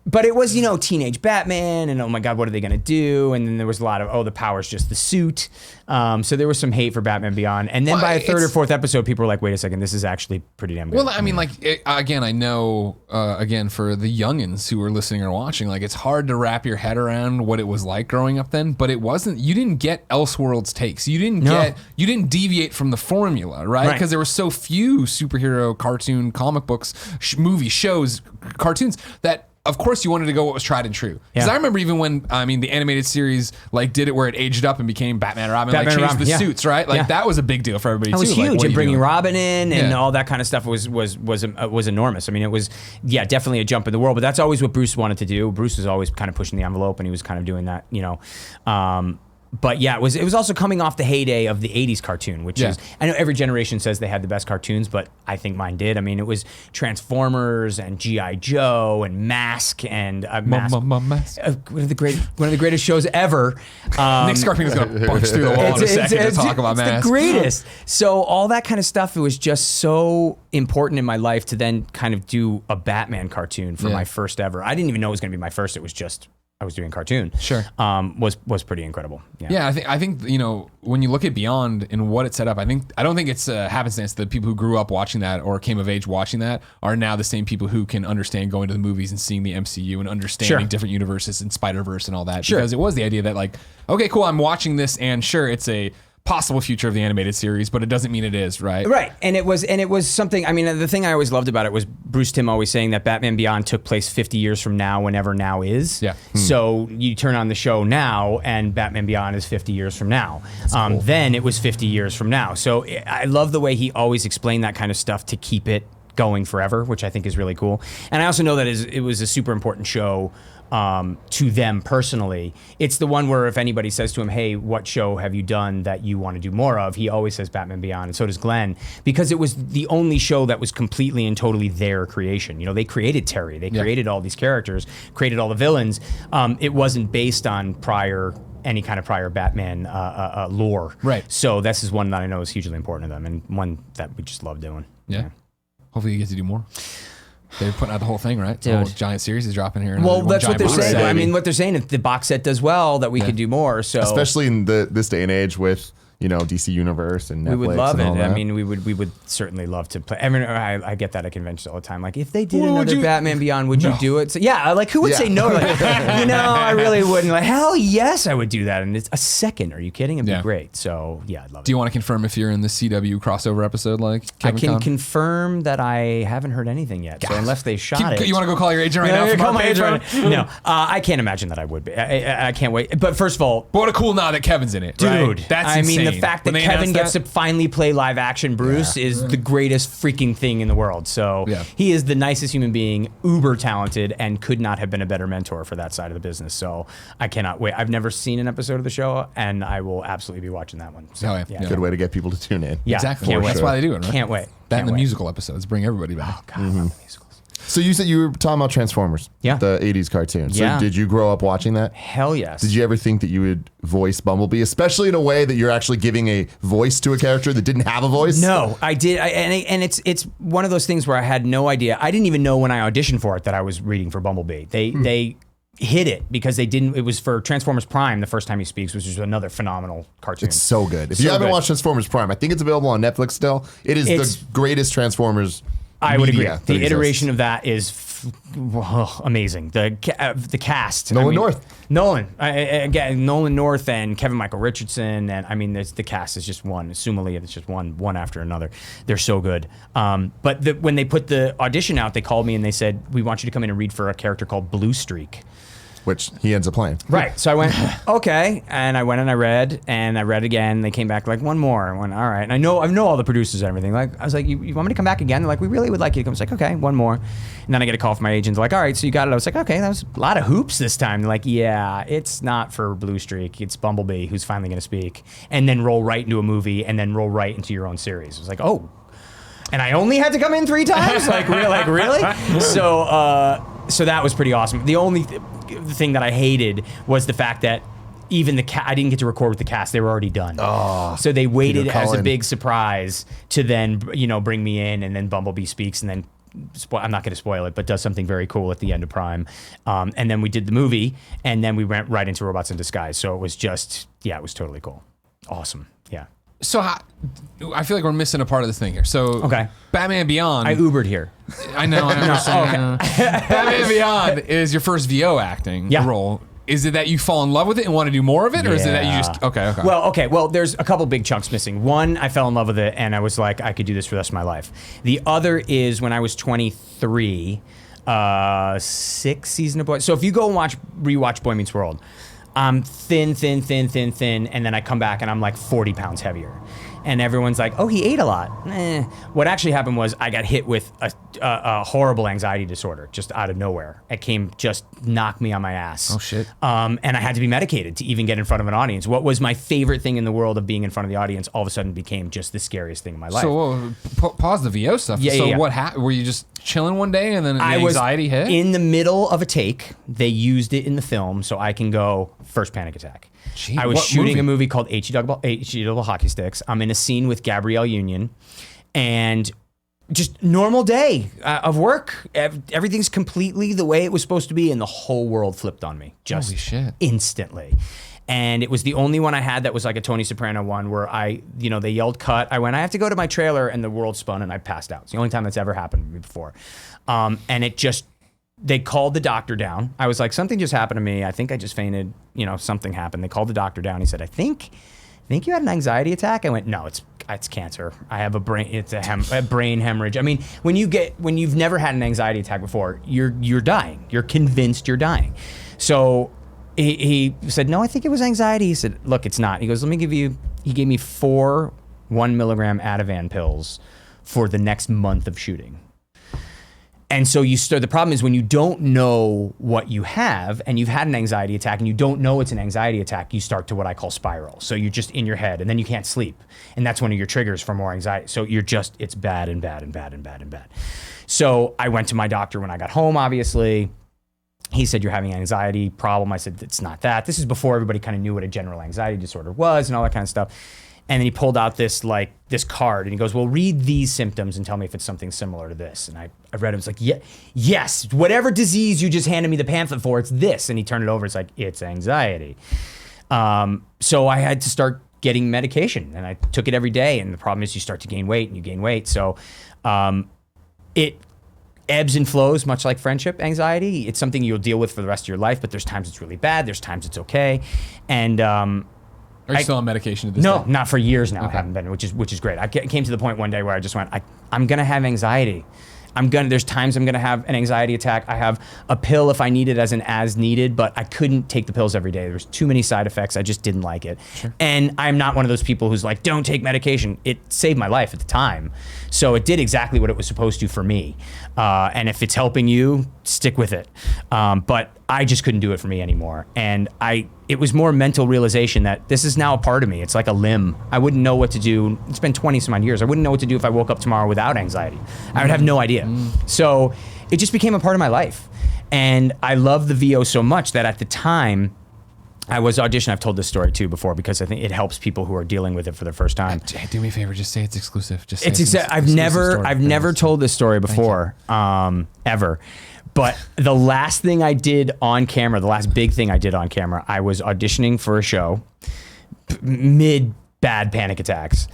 But it was, teenage Batman, and oh my God, what are they going to do? And then there was a lot of, the power's just the suit. So there was some hate for Batman Beyond. And then by a third or fourth episode, people were like, wait a second, this is actually pretty damn good. Well, I mean, again, I know, for the youngins who are listening or watching, it's hard to wrap your head around what it was like growing up then, but you didn't get Elseworlds takes. You didn't deviate from the formula, right? Because there were so few superhero cartoon comic books, movies, shows, cartoons that, of course, you wanted to go what was tried and true. Because I remember even when, the animated series did it where it aged up and became Batman and Robin, changed the suits, right? That was a big deal for everybody too. That was huge, and bringing doing? Robin in and all that kind of stuff was enormous. I mean, it was definitely a jump in the world. But that's always what Bruce wanted to do. Bruce was always kind of pushing the envelope, and he was kind of doing that, But yeah, it was also coming off the heyday of the 80s cartoon, which is, I know every generation says they had the best cartoons, but I think mine did. I mean, it was Transformers and G.I. Joe and Mask and Mask. One of the greatest shows ever. Nick Scarpino's going to punch through the wall in a second to talk about Mask. It's the greatest. So all that kind of stuff, it was just so important in my life to then kind of do a Batman cartoon for my first ever. I didn't even know it was going to be my first. It was just, I was doing cartoon. Sure. Was pretty incredible. Yeah, I think when you look at Beyond and what it set up, I don't think it's happenstance that people who grew up watching that or came of age watching that are now the same people who can understand going to the movies and seeing the MCU and understanding different universes and Spider-Verse and all that. Because it was the idea that okay, cool, I'm watching this and sure, it's a possible future of the animated series, but it doesn't mean it is, right? Right. And it was something, I mean, the thing I always loved about it was Bruce Timm always saying that Batman Beyond took place 50 years from now, whenever now is. Yeah. So you turn on the show now and Batman Beyond is 50 years from now. Cool. Then it was 50 years from now. So I love the way he always explained that kind of stuff to keep it going forever, which I think is really cool. And I also know that it was a super important show to them personally. It's the one where if anybody says to him, hey, what show have you done that you want to do more of? He always says Batman Beyond, and so does Glenn, because it was the only show that was completely and totally their creation. They created Terry, they created all these characters, created all the villains. It wasn't based on any kind of prior Batman lore. Right. So this is one that I know is hugely important to them, and one that we just love doing. Yeah. Hopefully you get to do more. They're putting out the whole thing, right? Dude. The whole giant series is dropping here. Well, that's what they're saying. set. I mean, what they're saying, if the box set does well, that we could do more. So especially in this day and age with DC Universe and Netflix. We would love and it. all that. I mean, we would certainly love to play. I mean, I get that at conventions all the time. Like, if they did another Batman Beyond, would you do it? So, yeah, who would say no? Like, I really wouldn't. Like, hell yes, I would do that. And it's a second. Are you kidding? It'd be great. So, yeah, I'd love it. Do you want to confirm if you're in the CW crossover episode like Kevin I can Conn? confirm that I haven't heard anything yet. So unless they shot it. You want to go call your agent right now? From Call our my page, agent right? No, I can't imagine that I would be. I can't wait. But first of all, But what a cool nod that Kevin's in it, dude, right? That's I mean, insane. the fact that When they Kevin announced gets to finally play live action Bruce is the greatest freaking thing in the world. So he is the nicest human being, uber talented, and could not have been a better mentor for that side of the business. So I cannot wait. I've never seen an episode of the show, and I will absolutely be watching that one. So, Good way to get people to tune in. Yeah, Exactly. can't wait. That's why they do it, right? Can't wait. That Can't and the wait. musical episodes bring everybody back. Oh, God, I love the musicals. So you said you were talking about Transformers, the 80s cartoon. So Yeah. did you grow up watching that? Hell yes. Did you ever think that you would voice Bumblebee, especially in a way that you're actually giving a voice to a character that didn't have a voice? No, I did, and it's one of those things where I had no idea. I didn't even know when I auditioned for it that I was reading for Bumblebee. They hid it because they didn't. It was for Transformers Prime, the first time he speaks, which is another phenomenal cartoon. It's so good. If you haven't watched Transformers Prime, I think it's available on Netflix still. It's the greatest Transformers I would agree. media that The exists. iteration of that is amazing. The cast. Nolan North. Nolan. Again, Nolan North and Kevin Michael Richardson. And I mean, the cast is just one. Assumably, it's just one after another. They're so good. But when they put the audition out, they called me and they said, we want you to come in and read for a character called Blue Streak. Which he ends up playing. Right. So I went, okay. And I went and I read again. They came back like, one more. I went, all right. And I know all the producers and everything. Like, I was like, you want me to come back again? They're like, we really would like you to come. I was like, okay, one more. And then I get a call from my agent. They're like, all right, so you got it. I was like, okay, that was a lot of hoops this time. They're like, yeah, it's not for Blue Streak. It's Bumblebee who's finally going to speak. And then roll right into a movie and then roll right into your own series. I was like, oh. And I only had to come in 3 times? Really? So that was pretty awesome. The only thing that I hated was the fact that even I didn't get to record with the cast. They were already done. Oh, so they waited as a big surprise to then, bring me in, and then Bumblebee speaks, and then I'm not going to spoil it, but does something very cool at the end of Prime. And then we did the movie, and then we went right into Robots in Disguise. So it was just, it was totally cool. Awesome. Yeah. So I feel like we're missing a part of this thing here. So okay. Batman Beyond. I Ubered here. I know. Batman Beyond is your first VO acting role. Is it that you fall in love with it and want to do more of it, or is it that you just okay? Well, there's a couple big chunks missing. One, I fell in love with it, and I was like, I could do this for the rest of my life. The other is when I was 23, 6th season of Boy. So if you go and rewatch Boy Meets World, I'm thin, and then I come back and I'm like 40 pounds heavier. And everyone's like, oh, he ate a lot. What actually happened was I got hit with a horrible anxiety disorder just out of nowhere. It just knocked me on my ass. Oh, shit. And I had to be medicated to even get in front of an audience. What was my favorite thing in the world of being in front of the audience all of a sudden became just the scariest thing in my life. So pause the VO stuff. What happened? Were you just chilling one day and then the anxiety hit? In the middle of a take. They used it in the film so I can go first panic attack. Gee, I was shooting a movie called H.E. Double Hockey Sticks. I'm in a scene with Gabrielle Union, and just normal day of work. Everything's completely the way it was supposed to be, and the whole world flipped on me just Holy shit. Instantly. And it was the only one I had that was like a Tony Soprano one where they yelled cut. I went, I have to go to my trailer, and the world spun and I passed out. It's the only time that's ever happened to me before. And they called the doctor down. I was like, something just happened to me. I think I just fainted. Something happened. They called the doctor down. He said, I think you had an anxiety attack. I went, no, it's cancer. I have a brain hemorrhage. I mean, when you've never had an anxiety attack before, you're dying. You're convinced you're dying. So he said, no, I think it was anxiety. He said, look, it's not. He goes, he gave me 4 1 milligram Ativan pills for the next month of shooting. And so the problem is when you don't know what you have and you've had an anxiety attack and you don't know it's an anxiety attack, you start to what I call spiral. So you're just in your head and then you can't sleep. And that's one of your triggers for more anxiety. So it's bad and bad and bad and bad and bad. So I went to my doctor when I got home, obviously. He said, you're having an anxiety problem. I said, it's not that. This is before everybody kind of knew what a general anxiety disorder was and all that kind of stuff. And then he pulled out this card and he goes, well, read these symptoms and tell me if it's something similar to this. And I read it. It's like, yes, whatever disease you just handed me the pamphlet for, it's this. And he turned it over. It's like, it's anxiety. So I had to start getting medication and I took it every day. And the problem is you start to gain weight and you gain weight. So it ebbs and flows, much like friendship anxiety. It's something you'll deal with for the rest of your life, but there's times it's really bad. There's times it's okay. And are you still on medication at this No, time? not for years now. Okay. I haven't been, which is great. I came to the point one day where I just went, I'm gonna have anxiety. There's times I'm gonna have an anxiety attack. I have a pill if I need it as needed, but I couldn't take the pills every day. There was too many side effects. I just didn't like it. Sure. And I'm not one of those people who's like, don't take medication. It saved my life at the time. So it did exactly what it was supposed to for me. And if it's helping you, stick with it. But I just couldn't do it for me anymore. And it was more mental realization that this is now a part of me. It's like a limb. I wouldn't know what to do. It's been 20 some odd years. I wouldn't know what to do if I woke up tomorrow without anxiety. I would have no idea. So it just became a part of my life. And I love the VO so much that at the time, I was auditioning. I've told this story too before because I think it helps people who are dealing with it for the first time. Do me a favor, just say it's exclusive. Just say I've never told this story before, ever. But the last thing I did on camera, the last big thing I did on camera, I was auditioning for a show, mid bad panic attacks.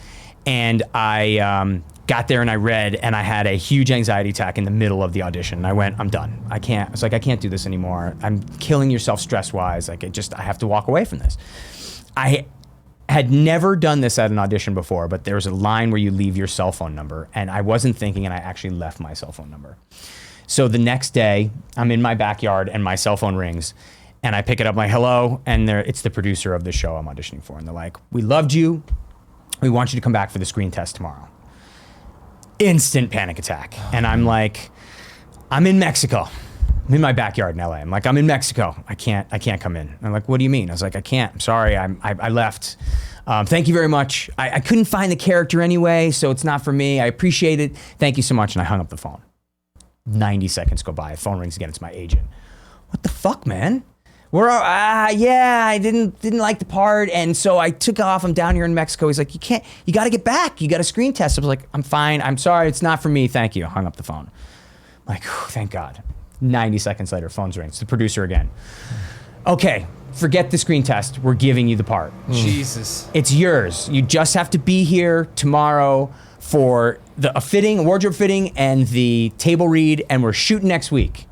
And I got there and I read, and I had a huge anxiety attack in the middle of the audition. And I went, I'm done. I can't. I was like, I can't do this anymore. I'm killing yourself stress-wise. Like, I have to walk away from this. I had never done this at an audition before, but there's a line where you leave your cell phone number, and I wasn't thinking, and I actually left my cell phone number. So the next day, I'm in my backyard, and my cell phone rings, and I pick it up, like, hello, and it's the producer of the show I'm auditioning for, and they're like, we loved you. We want you to come back for the screen test tomorrow. Instant panic attack. And I'm like, I'm in Mexico. I'm in my backyard in LA. I'm like, I'm in Mexico. I can't come in. And I'm like, what do you mean? I was like, I can't. I'm sorry. I left. Thank you very much. I couldn't find the character anyway, so it's not for me. I appreciate it. Thank you so much. And I hung up the phone. 90 seconds go by. Phone rings again. It's my agent. What the fuck, man? I didn't like the part, and so I took off. I'm down here in Mexico. He's like, you got to get back. You got a screen test. I was like, I'm fine. I'm sorry. It's not for me. Thank you. Hung up the phone. I'm like, thank God. 90 seconds later, phone's ring. It's the producer again. Okay, forget the screen test. We're giving you the part. Jesus. It's yours. You just have to be here tomorrow for a wardrobe fitting, and the table read, and we're shooting next week.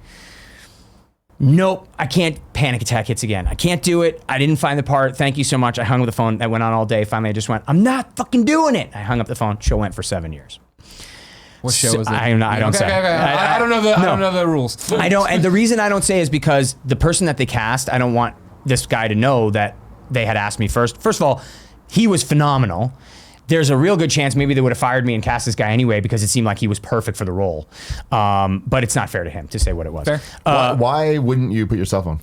Nope, I can't. Panic attack hits again. I can't do it. I didn't find the part. Thank you so much. I hung up the phone. That went on all day. Finally, I just went, I'm not fucking doing it. I hung up the phone. Show went for 7 years. What show was it? I don't say. Okay. I don't know the rules. I don't, and the reason I don't say is because the person that they cast, I don't want this guy to know that they had asked me first. First of all, he was phenomenal. There's a real good chance maybe they would have fired me and cast this guy anyway because it seemed like he was perfect for the role. But it's not fair to him to say what it was. Fair. Why wouldn't you put your cell phone?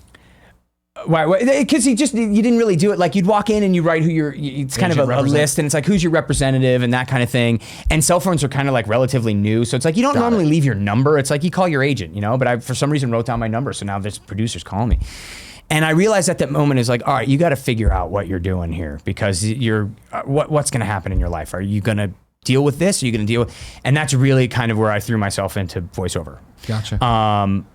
Why? Because you didn't really do it. Like, you'd walk in and you write it's kind of a list, and it's like, who's your representative and that kind of thing. And cell phones are kind of like relatively new. So it's like, you don't normally leave your number. It's like you call your agent, but I, for some reason, wrote down my number. So now there's producers calling me. And I realized at that moment is like, all right, you got to figure out what you're doing here, because what's going to happen in your life? Are you going to deal with this? Are you going to deal with, and that's really kind of where I threw myself into voiceover. Gotcha.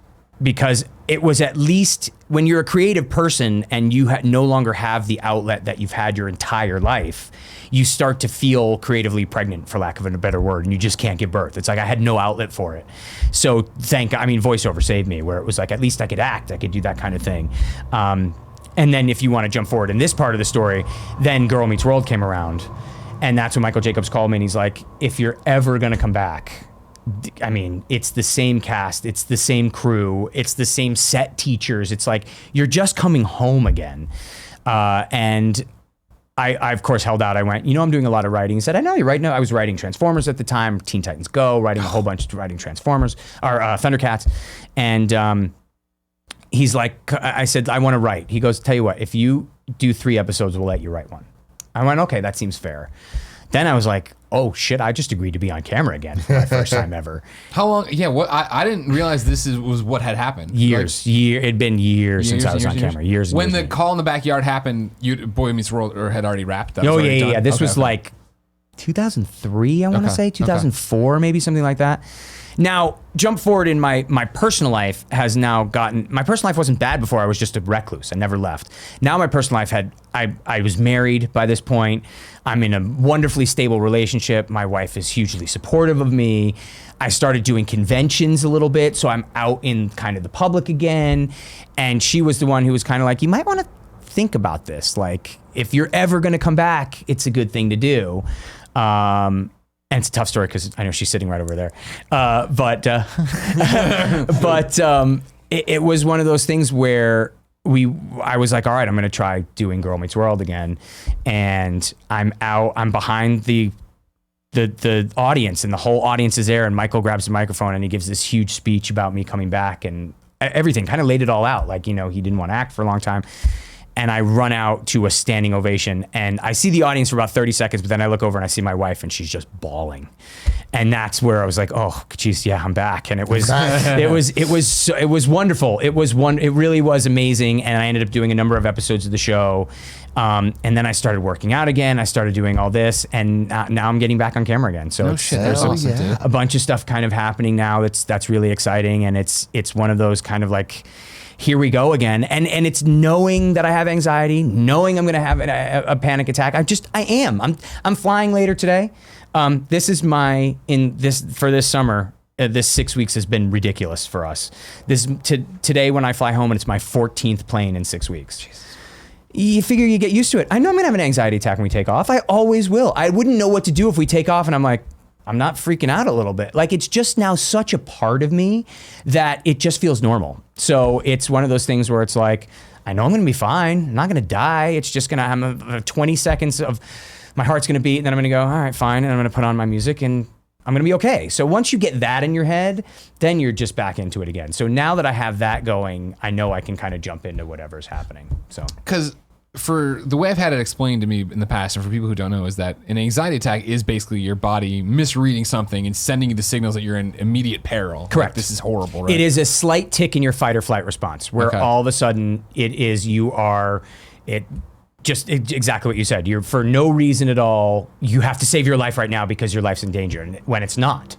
Because it was, at least when you're a creative person and you no longer have the outlet that you've had your entire life, you start to feel creatively pregnant, for lack of a better word, and you just can't give birth. It's like I had no outlet for it. So voiceover saved me, where it was like, at least I could act, I could do that kind of thing. And then if you want to jump forward in this part of the story, then Girl Meets World came around, and that's when Michael Jacobs called me, and he's like, if you're ever going to come back, I mean, it's the same cast, it's the same crew, it's the same set teachers. It's like, you're just coming home again. And I of course held out. I went, I'm doing a lot of writing. He said, I know you're right now. I was writing Transformers at the time, Teen Titans Go, writing a whole bunch of writing Transformers, or Thundercats. And he's like, I said, I want to write. He goes, tell you what, if you do 3 episodes, we'll let you write one. I went, okay, that seems fair. Then I was like, oh shit, I just agreed to be on camera again for my first time ever. How long? Yeah, what? I didn't realize was what had happened. It'd been years since I was on camera. Years. When the call in the backyard happened, Boy Meets World had already wrapped. Yeah. This was like 2003, I want to say 2004, maybe something like that. Now, jump forward in my personal life has now gotten, my personal life wasn't bad before. I was just a recluse. I never left. Now my personal life I was married by this point. I'm in a wonderfully stable relationship. My wife is hugely supportive of me. I started doing conventions a little bit, so I'm out in kind of the public again. And she was the one who was kind of like, you might want to think about this. Like, if you're ever going to come back, it's a good thing to do. And it's a tough story because I know she's sitting right over there. But it was one of those things where I was like, all right, I'm going to try doing Girl Meets World again. And I'm behind the audience, and the whole audience is there, and Michael grabs the microphone and he gives this huge speech about me coming back and everything, kind of laid it all out. Like, he didn't want to act for a long time. And I run out to a standing ovation, and I see the audience for about 30 seconds, but then I look over and I see my wife, and she's just bawling. And that's where I was like, oh, geez, yeah, I'm back. And it was wonderful. It really was amazing. And I ended up doing a number of episodes of the show. And then I started working out again. I started doing all this, and now I'm getting back on camera again. So there's a bunch of stuff kind of happening now. That's really exciting. And it's one of those kind of like here we go again. And it's knowing that I have anxiety, knowing I'm going to have a panic attack. I'm flying later today. This is for this summer. This 6 weeks has been ridiculous for us. Today when I fly home, and it's my 14th plane in 6 weeks. Jesus. You figure you get used to it. I know I'm gonna have an anxiety attack when we take off. I always will. I wouldn't know what to do if we take off and I'm like, I'm not freaking out a little bit. Like, it's just now such a part of me that it just feels normal. So it's one of those things where it's like, I know I'm gonna be fine. I'm not gonna die. It's just gonna have 20 seconds of my heart's gonna beat, and then I'm gonna go, all right, fine, and I'm gonna put on my music and I'm gonna be okay. So once you get that in your head, then you're just back into it again. So now that I have that going, I know I can kind of jump into whatever's happening. So because for the way I've had it explained to me in the past, and for people who don't know, is that an anxiety attack is basically your body misreading something and sending you the signals that you're in immediate peril. Correct. Like, this is horrible, right? It is a slight tick in your fight or flight response where all of a sudden just exactly what you said. You're, for no reason at all, you have to save your life right now because your life's in danger, and when it's not.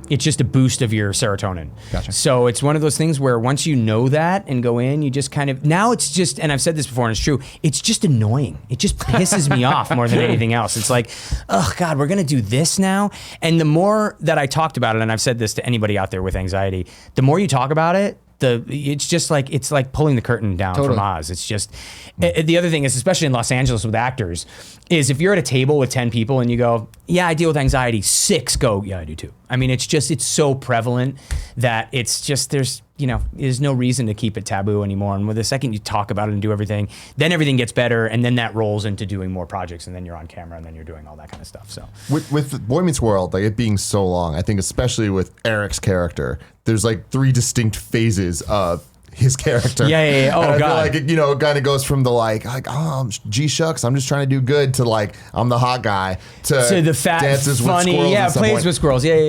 It's just a boost of your serotonin. Gotcha. So it's one of those things where once you know that and go in, you just kind of, now it's just, and I've said this before and it's true, it's just annoying. It just pisses me off more than anything else. It's like, oh God, we're going to do this now. And the more that I talked about it, and I've said this to anybody out there with anxiety, the more you talk about it, it's just like, it's like pulling the curtain down from Oz. It's just, the other thing is, especially in Los Angeles with actors, is if you're at a table with 10 people and you go, yeah, I deal with anxiety, 6 go, yeah, I do too. I mean, it's so prevalent that it's just, there's no reason to keep it taboo anymore. And with the second you talk about it and do everything, then everything gets better. And then that rolls into doing more projects, and then you're on camera, and then you're doing all that kind of stuff. So with Boy Meets World, like it being so long, I think especially with Eric's character, there's like 3 distinct phases of his character. Yeah. Oh, and God. I feel like it kind of goes from the like, oh, gee shucks, I'm just trying to do good, to like, I'm the hot guy, to the fat, dances funny, with squirrels. Plays with squirrels. Yeah.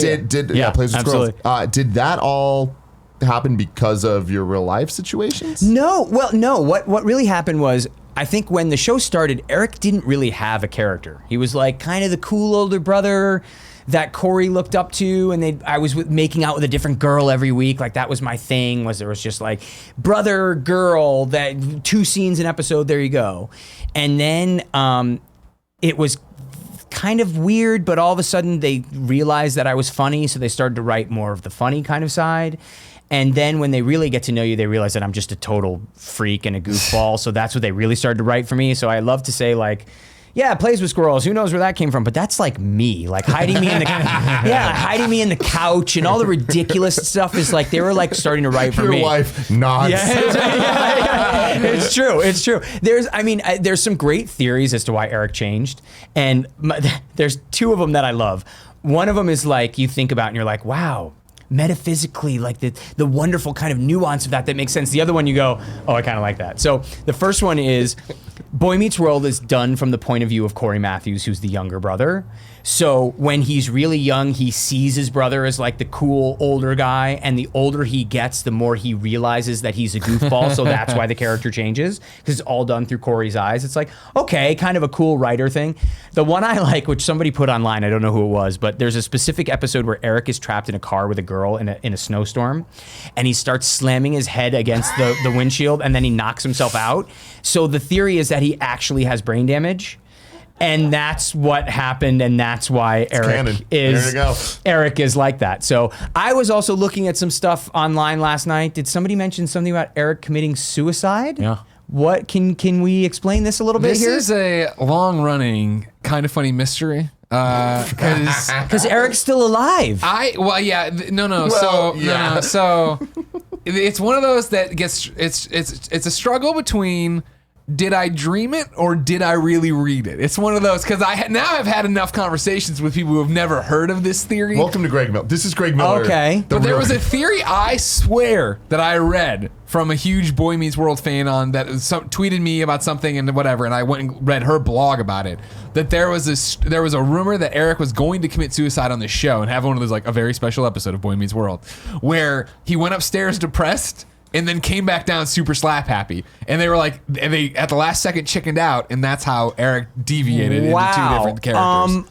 Plays with absolutely. squirrels. Did that all happen because of your real life situations? No. Well, no. What really happened was, I think when the show started, Eric didn't really have a character. He was like kind of the cool older brother that Corey looked up to, and I was making out with a different girl every week. Like, that was my thing, was there was just like brother, girl, that 2 scenes an episode, there you go. And then it was kind of weird, but all of a sudden they realized that I was funny, so they started to write more of the funny kind of side. And then when they really get to know you, they realize that I'm just a total freak and a goofball. So that's what they really started to write for me. So I love to say, like, yeah, plays with squirrels. Who knows where that came from? But that's like me, like hiding me in the hiding me in the couch, and all the ridiculous stuff is like they were like starting to write for Your me. Your wife nods. Yeah. It's true. There's some great theories as to why Eric changed, and there's 2 of them that I love. One of them is like, you think about and you're like, wow, metaphysically, like the wonderful kind of nuance of that makes sense. The other one, you go, oh, I kind of like that. So the first one is, Boy Meets World is done from the point of view of Corey Matthews, who's the younger brother. So when he's really young, he sees his brother as like the cool older guy, and the older he gets, the more he realizes that he's a goofball. So that's why the character changes, because it's all done through Corey's eyes. It's like, okay, kind of a cool writer thing. The one I like, which somebody put online, I don't know who it was, but there's a specific episode where Eric is trapped in a car with a girl in a snowstorm, and he starts slamming his head against the windshield, and then he knocks himself out. So the theory is that he actually has brain damage. And that's what happened, and that's why Eric is like that. So I was also looking at some stuff online last night. Did somebody mention something about Eric committing suicide? Yeah. What can we explain this a little bit here? This is a long-running, kind of funny mystery. Because Eric's still alive. So it's one of those that gets it's a struggle between, did I dream it or did I really read it? It's one of those, because I've had enough conversations with people who have never heard of this theory. Welcome to Greg Miller. This is Greg Miller. Okay. But there was a theory, I swear, that I read from a huge Boy Meets World fan tweeted me about something and whatever, and I went and read her blog about it, that there was a rumor that Eric was going to commit suicide on this show and have one of those, like, a very special episode of Boy Meets World, where he went upstairs depressed and then came back down super slap happy. And they were like, they at the last second chickened out, and that's how Eric deviated into 2 different characters.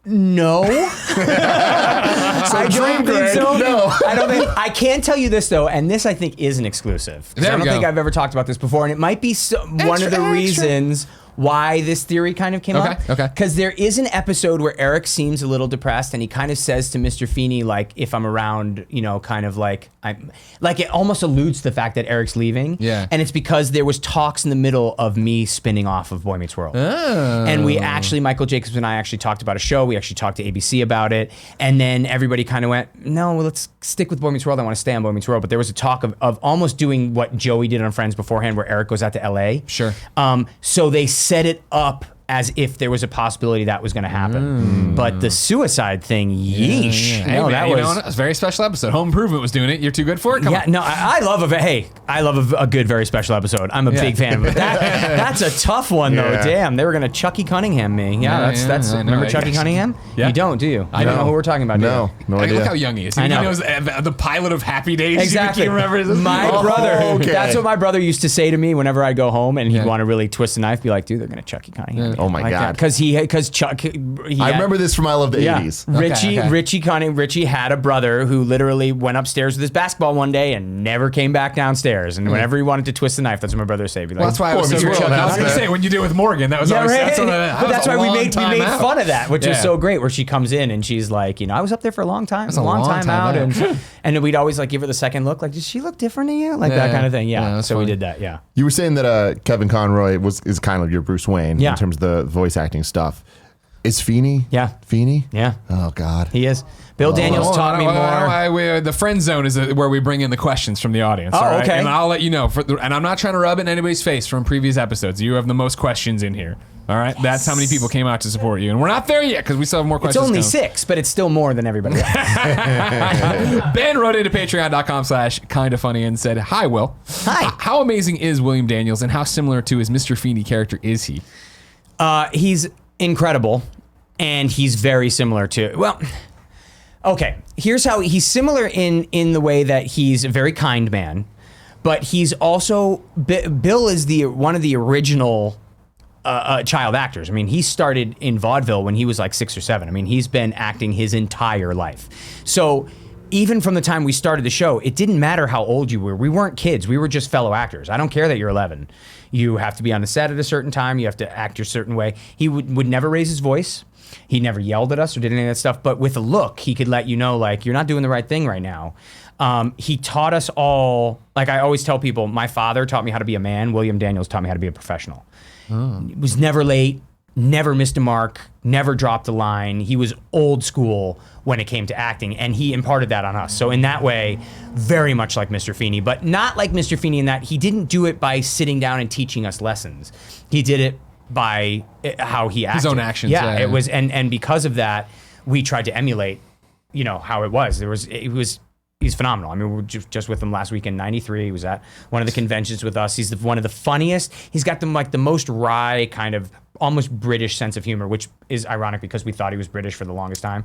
No. I don't think so. No. I don't think. I can tell you this though, and this I think is an exclusive. 'Cause There I we don't think go. I've ever talked about this before, and it might be one of the reasons why this theory kind of came up. Okay. Because there is an episode where Eric seems a little depressed, and he kind of says to Mr. Feeney, like, if I'm around, kind of like it almost alludes to the fact that Eric's leaving. Yeah. And it's because there was talks in the middle of me spinning off of Boy Meets World. Oh. And we actually, Michael Jacobs and I actually talked about a show. We actually talked to ABC about it. And then everybody kind of went, no, well, let's stick with Boy Meets World. I want to stay on Boy Meets World. But there was a talk of almost doing what Joey did on Friends beforehand, where Eric goes out to LA. Sure. So they set it up as if there was a possibility that was going to happen. But the suicide thing, yeesh. Hey, No, man, that you was... know, it was a very special episode. Home Improvement was doing it. You're too good for it. Come Yeah, on. no, I love a good, very special episode. I'm a big fan of it. That's a tough one, though. Yeah. Damn, they were going to Chucky Cunningham me. Yeah, That's I know. remember Chucky Cunningham? Yeah. You don't, do you? I don't know who we're talking about, do you? No Like, idea. look how young he is. I know. He knows the pilot of Happy Days. Exactly. You remember this? My Oh, brother. okay. That's what my brother used to say to me whenever I'd go home, and he'd Yeah. want to really twist the knife, be like, "Dude, they're gonna Chucky Cunningham." Oh my God. Because Chuck. I remember this from I Love the 80s. Richie had a brother who literally went upstairs with his basketball one day and never came back downstairs. And whenever he wanted to twist the knife, that's what my brother would say. Be like, Well, that's why I was Boy so Meets World I was has going to that. say, when you did it with Morgan, that was always, right. that But that's was a why we long made time out. fun of that, which was Yeah. so great. Where she comes in and she's like, I was up there for a long time. That's a long time out, out. and we'd always like give her the second look, like, does she look different to you? Like that Yeah. kind of thing. Yeah, Yeah. that's So we funny. did that. Yeah. You were saying that Kevin Conroy is kind of your Bruce Wayne Yeah. in terms of the voice acting stuff. Is Feeney? Yeah. Feeney? Yeah. Oh, God. He is. Bill Daniels Hold taught on, me more. the friend zone is where we bring in the questions from the audience. Oh, all right? okay. And I'll let you know. And I'm not trying to rub it in anybody's face from previous episodes. You have the most questions in here. All right? That's how many people came out to support you. And we're not there yet because we still have more It's questions. only coming. 6, but it's still more than everybody else. Ben wrote into patreon.com/kindafunny and said, "Hi, Will. Hi. How amazing is William Daniels and how similar to his Mr. Feeney character is he?" He's incredible, and he's very similar to, well, okay, here's how he's similar in the way that he's a very kind man, but he's also, Bill is one of the original child actors. I mean, he started in vaudeville when he was like 6 or 7. I mean, he's been acting his entire life. So even from the time we started the show, it didn't matter how old you were. We weren't kids. We were just fellow actors. I don't care that you're 11. You have to be on the set at a certain time. You have to act your certain way. He would never raise his voice. He never yelled at us or did any of that stuff. But with a look, he could let you know, like, you're not doing the right thing right now. He taught us all, like I always tell people, my father taught me how to be a man. William Daniels taught me how to be a professional. He was never late, never missed a mark, never dropped a line. He was old school when it came to acting, and he imparted that on us. So in that way, very much like Mr. Feeney, but not like Mr. Feeney in that he didn't do it by sitting down and teaching us lessons. He did it by how he acted. His own actions. Yeah, it was, and because of that, we tried to emulate, how it was. He's phenomenal. I mean, we were just with him last week in '93. He was at one of the conventions with us. He's one of the funniest. He's got the most wry kind of almost British sense of humor, which is ironic because we thought he was British for the longest time.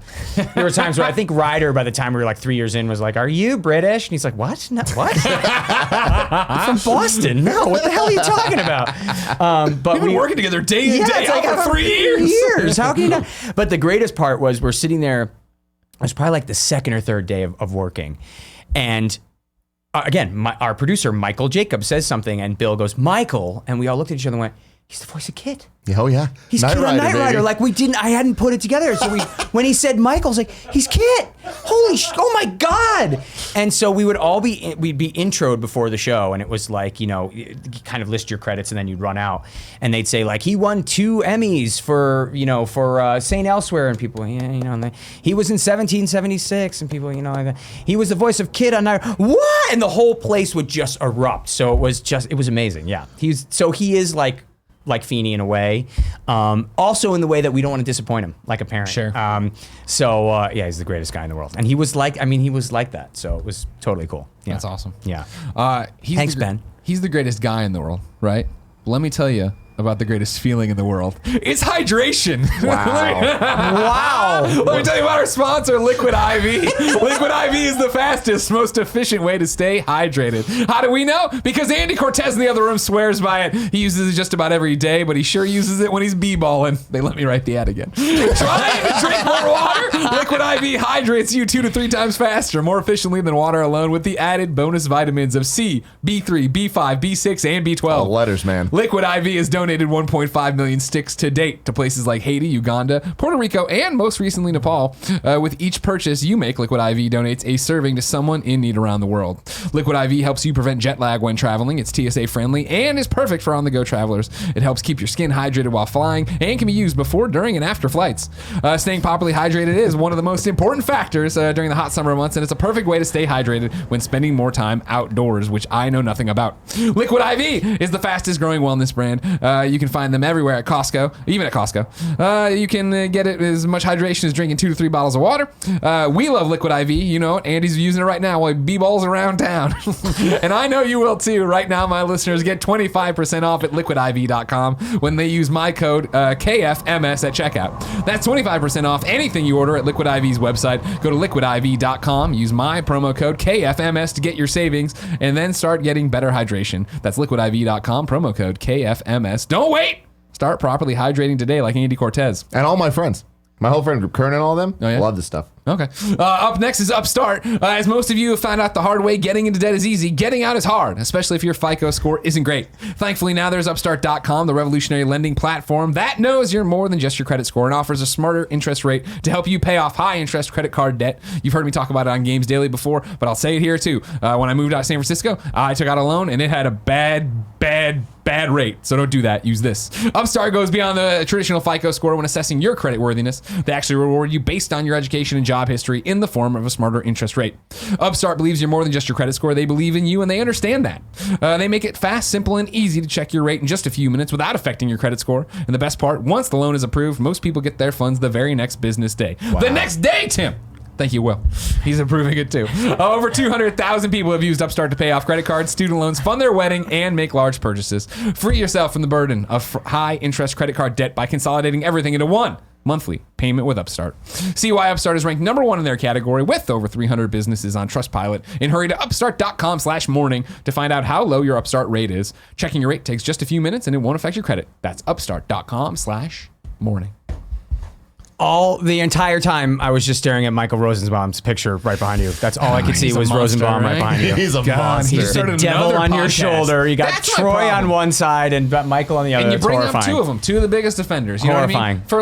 There were times where I think Ryder, by the time we were like 3 years in, was like, "Are you British?" And he's like, "What? No, what? I'm from Boston. No, what the hell are you talking about?" But We've been working together day in, day out for 3 years. How can you not? But the greatest part was we're sitting there. It was probably like the second or third day of working. And again, our producer, Michael Jacobs, says something, and Bill goes, "Michael." And we all looked at each other and went, "He's the voice of Kid. Oh, yeah. He's Kid on Knight Rider." Like I hadn't put it together. So when he said Michael's like, "He's Kid. Holy oh my God." And so we'd be introed before the show, and it was like, you kind of list your credits and then you'd run out. And they'd say like, he won 2 Emmys for St. Elsewhere, and people, and he was in 1776, and people, he was the voice of Kid on Night. What? And the whole place would just erupt. So it was amazing. Yeah. He is like Feeney in a way, also in the way that we don't want to disappoint him, like a parent. Sure. He's the greatest guy in the world, and he was like that. So it was totally cool. Yeah. That's awesome. Yeah. Thanks, Ben. He's the greatest guy in the world, right? But let me tell you, about the greatest feeling in the world. It's hydration. Wow. Let me tell you about our sponsor, Liquid IV. Liquid IV is the fastest, most efficient way to stay hydrated. How do we know? Because Andy Cortez in the other room swears by it. He uses it just about every day, but he sure uses it when he's b-balling. They let me write the ad again. Try to drink more water. Liquid IV hydrates you 2 to 3 times faster, more efficiently than water alone, with the added bonus vitamins of C, B3, B5, B6, and B12. Letters, man. Liquid IV has donated 1.5 million sticks to date to places like Haiti, Uganda, Puerto Rico, and most recently Nepal. With each purchase you make, Liquid IV donates a serving to someone in need around the world. Liquid IV helps you prevent jet lag when traveling. It's TSA friendly and is perfect for on-the-go travelers. It helps keep your skin hydrated while flying and can be used before, during, and after flights. Staying properly hydrated is one of the most important factors during the hot summer months, and it's a perfect way to stay hydrated when spending more time outdoors, which I know nothing about. Liquid IV is the fastest growing wellness brand. You can find them everywhere at Costco, even at Costco. You can get it as much hydration as drinking 2 to 3 bottles of water. We love Liquid IV. You know it. Andy's using it right now while he b-balls around town. And I know you will too. Right now, my listeners get 25% off at liquidiv.com when they use my code KFMS at checkout. That's 25% off anything you order at Liquid IV's website. Go to liquidiv.com, use my promo code KFMS to get your savings, and then start getting better hydration. That's liquidiv.com, promo code KFMS. Don't wait! Start properly hydrating today like Andy Cortez. And all my friends. My whole friend group, Kern and all of them, love this stuff. Okay. Up next is Upstart. As most of you have found out the hard way, getting into debt is easy. Getting out is hard, especially if your FICO score isn't great. Thankfully, now there's Upstart.com, the revolutionary lending platform that knows you're more than just your credit score and offers a smarter interest rate to help you pay off high-interest credit card debt. You've heard me talk about it on Games Daily before, but I'll say it here too. When I moved out of San Francisco, I took out a loan, and it had a bad rate. So don't do that. Use this. Upstart goes beyond the traditional FICO score when assessing your credit worthiness. They actually reward you based on your education and job history in the form of a smarter interest rate. Upstart believes you're more than just your credit score. They believe in you, and they understand that. They make it fast, simple, and easy to check your rate in just a few minutes without affecting your credit score. And the best part, once the loan is approved, most people get their funds the very next business day. Wow. The next day, Tim! Thank you, Will. He's approving it too. Over 200,000 people have used Upstart to pay off credit cards, student loans, fund their wedding, and make large purchases. Free yourself from the burden of high-interest credit card debt by consolidating everything into one monthly payment with Upstart. See why Upstart is ranked #1 in their category with over 300 businesses on Trustpilot. And hurry to upstart.com/morning to find out how low your Upstart rate is. Checking your rate takes just a few minutes and it won't affect your credit. That's upstart.com/morning. The entire time, I was just staring at Michael Rosenbaum's picture right behind you. That's all I could see was monster, Rosenbaum right behind you. He's a monster. He's The devil on your shoulder. You got That's my Troy problem. on one side and Michael on the other. And you It's bring horrifying. up 2 of them, 2 of the biggest offenders. You know what I Horrifying. mean? For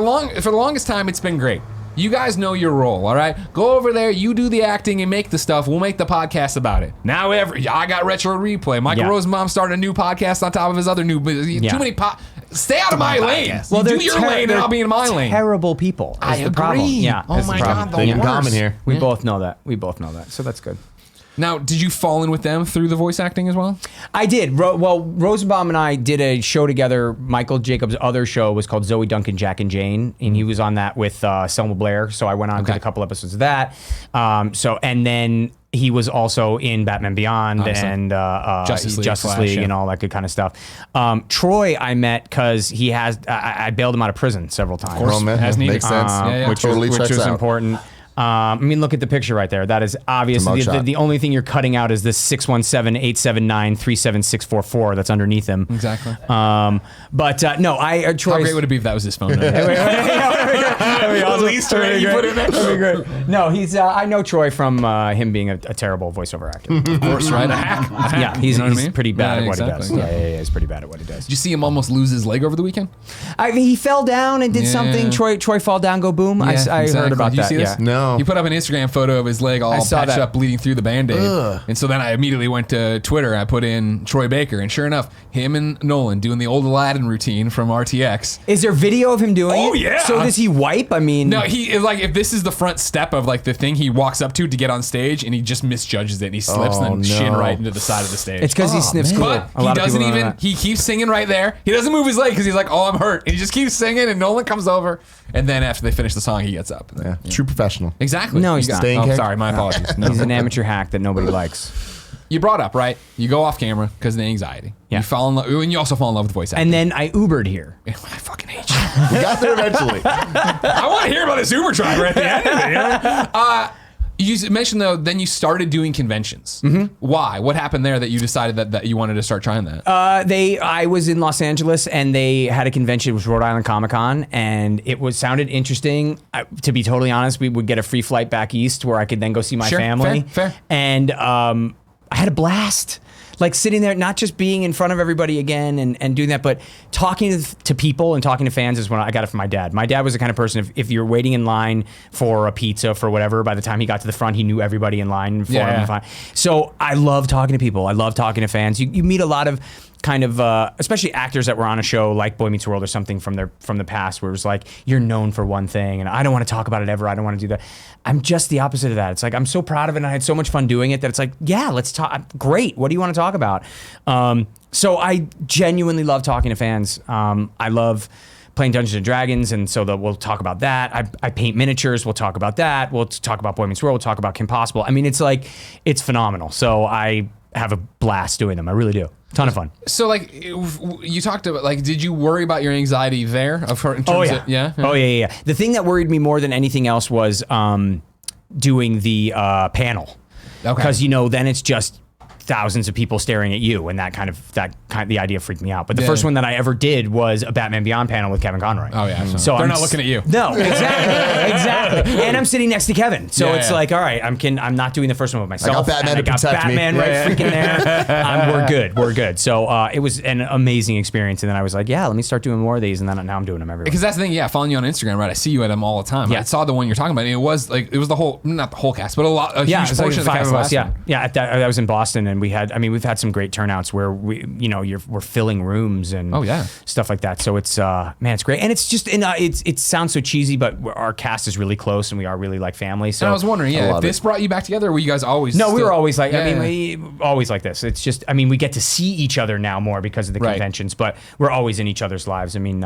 the longest time, it's been great. You guys know your role, all right? Go over there, you do the acting and make the stuff. We'll make the podcast about it. Now I got Retro Replay. Michael Rosenbaum started a new podcast on top of his other new. Too many Stay out of my lane. Well, you do your lane and I'll be in my lane. Terrible people. I the agree. Problem. Yeah. Oh is my the problem. God, the Thing in worst. common here. We both know that. So that's good. Now, did you fall in with them through the voice acting as well? I did. Rosenbaum and I did a show together. Michael Jacobs' other show was called Zoe Duncan, Jack and Jane, and he was on that with Selma Blair. So I went on and did a couple episodes of that. And then he was also in Batman Beyond and Justice League and all that good kind of stuff. Troy, I met because he has. I bailed him out of prison several times. Of course, as needed. Makes sense. Which Totally was checks out. important. I mean, look at the picture right there. That is obviously the only thing you're cutting out is this 617-879-37644 that's underneath him. Exactly. Troy. How great would it be if that was his phone number? At least you put in there. No, he's. I know Troy from him being a terrible voiceover actor. Of course, right? A hack. Yeah, he's, You know what I he's mean? pretty bad at what exactly. he does. Yeah, he's pretty bad at what he does. Did you see him almost lose his leg over the weekend? He fell down and did something. Troy fall down, go boom. I heard about Did you that. see this? Yeah. No. He put up an Instagram photo of his leg all saw patched that. up, bleeding through the Band-Aid. And so then I immediately went to Twitter. I put in Troy Baker, and sure enough, him and Nolan doing the old Aladdin routine from RTX. Is there video of him doing it? Oh, yeah. So does he wipe? I mean, No, he is like, if this is the front step of like the thing he walks up to get on stage, and he just misjudges it, and he slips and then shin right into the side of the stage. it's because he sniffs cool. But A he lot of doesn't people don't know even, that. he keeps singing right there. He doesn't move his leg because he's like, oh, I'm hurt. And he just keeps singing, and Nolan comes over, and then after they finish the song, he gets up. True professional. Exactly. No, he's You got- not. Staying Oh, character. sorry, my apologies. No. He's an amateur hack that nobody likes. you brought up, right? You go off camera because of the anxiety. Yeah. You fall in love, and you also fall in love with voice acting. And then I Ubered here. I fucking hate you. We got there eventually. I want to hear about this Uber driver at the end of it. You know? You mentioned, though, then you started doing conventions. Mm-hmm. Why? What happened there that you decided that you wanted to start trying that? I was in Los Angeles and they had a convention. It was Rhode Island Comic Con, and it sounded interesting. To be totally honest, we would get a free flight back east where I could then go see my family. Fair. And I had a blast. Like sitting there, not just being in front of everybody again and doing that, but talking to people and talking to fans is when I got it from my dad. My dad was the kind of person, if you're waiting in line for a pizza, for whatever, by the time he got to the front, he knew everybody in line for him. So I love talking to people. I love talking to fans. You meet a lot of kind of, especially actors that were on a show like Boy Meets World or something from the past, where it was like, you're known for one thing and I don't want to talk about it ever. I don't want to do that. I'm just the opposite of that. It's like, I'm so proud of it and I had so much fun doing it that it's like, yeah, let's talk. Great. What do you want to talk about? So I genuinely love talking to fans. I love playing Dungeons and Dragons, and so we'll talk about that. I paint miniatures. We'll talk about that. We'll talk about Boy Meets World. We'll talk about Kim Possible. I mean, it's like, it's phenomenal. So I have a blast doing them. I really do. Ton of fun. So, like, you talked about, like, did you worry about your anxiety there? In terms of, yeah. Oh, yeah. The thing that worried me more than anything else was doing the panel. Okay. Because, then it's just thousands of people staring at you, and the idea freaked me out. But the first one that I ever did was a Batman Beyond panel with Kevin Conroy. Oh yeah, so they're not looking at you. No, exactly. And I'm sitting next to Kevin, so it's like, all right, I'm not doing the first one with myself. I got Batman right freaking there. We're good. So it was an amazing experience, and then I was like, yeah, let me start doing more of these, and then now I'm doing them everywhere. Because that's the thing, following you on Instagram, right? I see you at them all the time. Yeah. I saw the one you're talking about. And it was the whole, not the whole cast, but a huge portion of the cast. I was in Boston, and we've had some great turnouts where we're filling rooms and stuff like that. So it's it's great, and it's just it sounds so cheesy, but our cast is really close, and we are really like family. So and I was wondering, if this brought you back together, or were you guys always? No, we were always like, we always like this. It's just, we get to see each other now more because of the conventions, but we're always in each other's lives. I mean,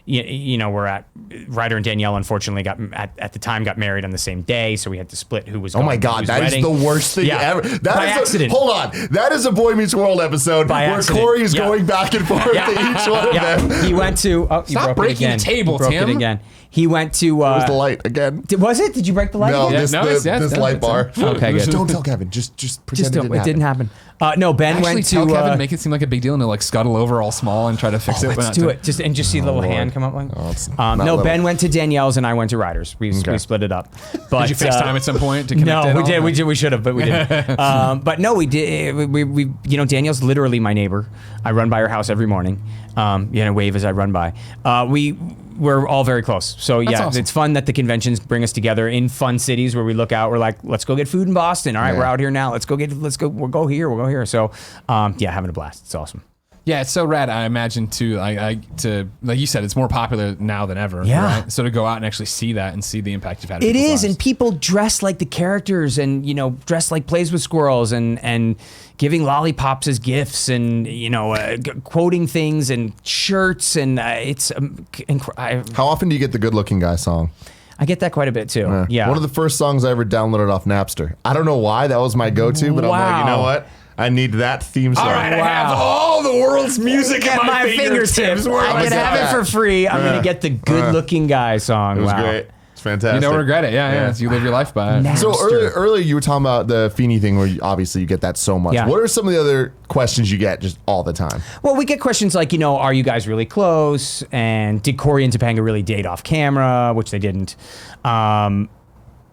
we're at Ryder and Danielle. Unfortunately, at the time got married on the same day, so we had to split who was. Going Oh my God, that is the worst thing ever. By accident. Hold on, that is a Boy Meets World episode where Corey is going back and forth to each one of them. He went to. Oh, you Stop broke breaking it again. the table, you broke Tim. it again. He went to. It was the light again. Was it? Did you break the light? No, again? this light bar. Okay, good. Don't tell Kevin. Just pretend it didn't happen. No, Ben Actually, went to. tell Kevin, make it seem like a big deal, and he'll like scuttle over all small and try to fix it. Let's do it. Just see the little hand come up. No, Ben went to Danielle's and I went to Ryder's. We split it up. But did you FaceTime at some point to connect? No, we did. We should have, but we didn't. But no, we did. We Danielle's literally my neighbor. I run by her house every morning. Wave as I run by. We're all very close. So awesome. It's fun that the conventions bring us together in fun cities where we look out. We're like, let's go get food in Boston. All right, we're out here now. We'll go here. So having a blast. It's awesome. Yeah, it's so rad. I imagine too. Like you said, it's more popular now than ever. Yeah. Right? So to go out and actually see that and see the impact you've had. It is, and people dress like the characters, and dress like Plays with Squirrels, and giving lollipops as gifts, and quoting things and shirts, and it's. How often do you get the Good Looking Guy song? I get that quite a bit too. Yeah. One of the first songs I ever downloaded off Napster. I don't know why that was my go-to, but I'm like, you know what? I need that theme song. All right, I have all the world's music at my fingertips. I can have it for free. I'm going to get the Good Looking Guy song. It was great. It's fantastic. You don't regret it. Yeah. You live your life by it. So earlier you were talking about the Feeney thing where obviously you get that so much. Yeah. What are some of the other questions you get just all the time? Well, we get questions like, are you guys really close? And did Corey and Topanga really date off camera? Which they didn't.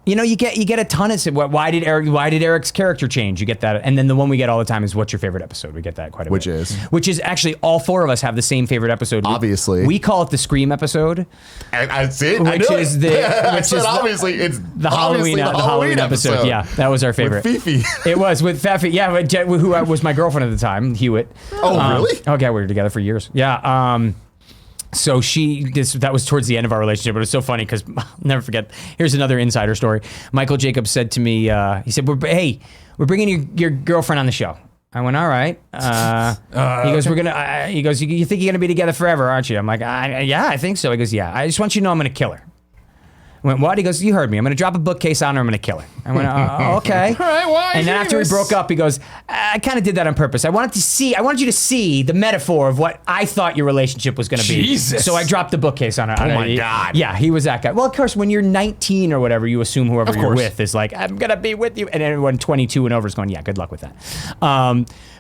You get a ton of why did Eric's character change? You get that, and then the one we get all the time is what's your favorite episode? We get that quite a bit. Which is actually all four of us have the same favorite episode. Obviously, we call it the Scream episode. I see it. Obviously it's the Halloween episode. Yeah, that was our favorite. With Fifi. It was with Fifi. Yeah, who was my girlfriend at the time, Hewitt. Oh, really? Oh, yeah, we were together for years. Yeah. So that was towards the end of our relationship, but it was so funny because I'll never forget. Here's another insider story. Michael Jacobs said to me, he said, we're bringing your girlfriend on the show. I went, all right. He goes, you think you're going to be together forever, aren't you? I'm like, yeah, I think so. He goes, yeah, I just want you to know I'm going to kill her. I went, what? He goes, you heard me. I'm going to drop a bookcase on her. I'm going to kill her. I went, okay. All right, why? And then after we broke up, he goes, I kind of did that on purpose. I wanted you to see the metaphor of what I thought your relationship was going to be. Jesus. So I dropped the bookcase on her. Oh my God. Yeah, he was that guy. Well, of course, when you're 19 or whatever, you assume whoever you're with is like, I'm going to be with you. And everyone 22 and over is going, yeah, good luck with that.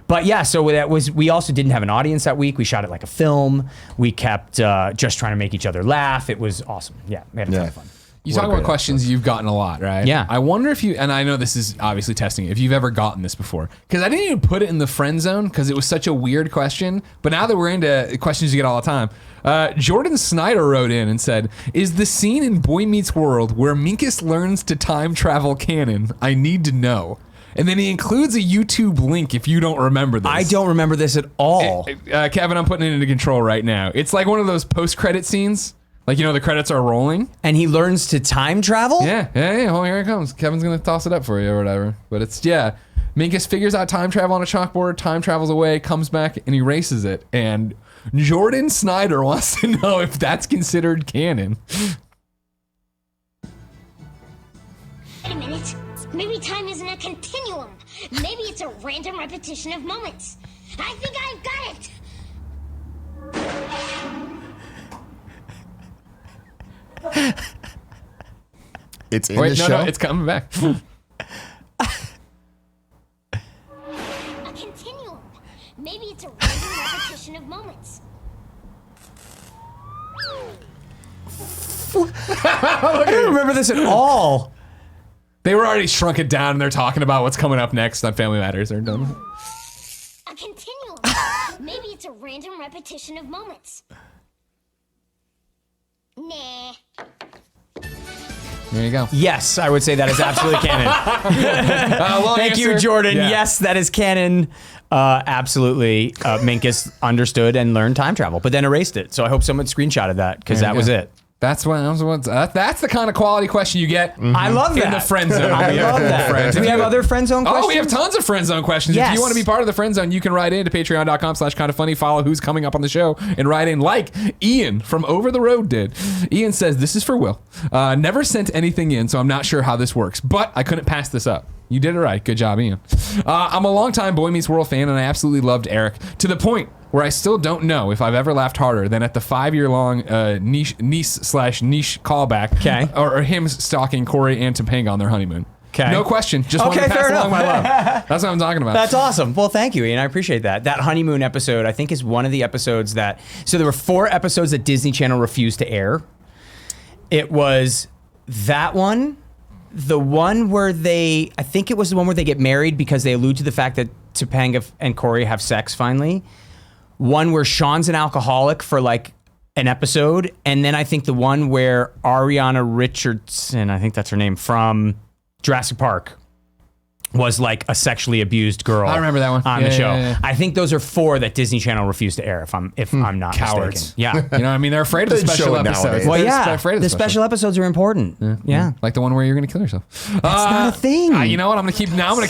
But yeah, so we also didn't have an audience that week. We shot it like a film. We kept just trying to make each other laugh. It was awesome. Yeah, we had a ton of fun. You talk about questions you've gotten a lot, right? Yeah. I wonder if you, and I know this is obviously testing it, if you've ever gotten this before. Because I didn't even put it in the friend zone because it was such a weird question. But now that we're into questions you get all the time, Jordan Snyder wrote in and said, is the scene in Boy Meets World where Minkus learns to time travel canon? I need to know. And then he includes a YouTube link if you don't remember this. I don't remember this at all. Kevin, I'm putting it into control right now. It's like one of those post-credit scenes. Like, you know, the credits are rolling. And he learns to time travel? Yeah. Oh, here it comes. Kevin's going to toss it up for you or whatever. But it's, Minkus figures out time travel on a chalkboard, time travels away, comes back, and erases it. And Jordan Snyder wants to know if that's considered canon. Wait a minute. Maybe time isn't a continuum. Maybe it's a random repetition of moments. I think I've got it. It's in the show. No, it's coming back. A continuum. Maybe it's a random repetition of moments. I don't remember this at all. They were already shrunk it down and they're talking about what's coming up next on Family Matters. They're done. A continuum. Maybe it's a random repetition of moments. Nah. There you go. Yes, I would say that is absolutely canon. Thank you, Jordan. Yeah. Yes, that is canon. Absolutely. Minkus understood and learned time travel, but then erased it. So I hope someone screenshotted that because There that you was go. it. That's the kind of quality question you get. I love that. In the friend zone. I love that. Do we have other friend zone questions? Oh, we have tons of friend zone questions. Yes. If you want to be part of the friend zone, you can write in to patreon.com/kindoffunny, follow who's coming up on the show, and write in like Ian from Over the Road did. Ian says, this is for Will. Never sent anything in, so I'm not sure how this works, but I couldn't pass this up. You did it right. Good job, Ian. I'm a longtime Boy Meets World fan, and I absolutely loved Eric to the point where I still don't know if I've ever laughed harder than at the 5-year-long niece/niche callback, or him stalking Corey and Topanga on their honeymoon. Okay. No question. Just wanted to pass along my love. That's what I'm talking about. That's awesome. Well, thank you, Ian. I appreciate that. That honeymoon episode, I think, is one of the episodes that... So there were 4 episodes that Disney Channel refused to air. It was that one, the one where they... I think it was the one where they get married because they allude to the fact that Topanga and Corey have sex finally. One where Sean's an alcoholic for like an episode. And then I think the one where Ariana Richardson, I think that's her name, from Jurassic Park, was like a sexually abused girl. I remember that one. On the show. Yeah. I think those are 4 that Disney Channel refused to air, if I'm not Cowards. mistaken. Yeah. You know what I mean? They're afraid of the They'd show special it episodes. nowadays. Well, They're yeah. afraid of The special episodes are important. Yeah. Like the one where you're going to kill yourself. That's not a thing. You know what? I'm going to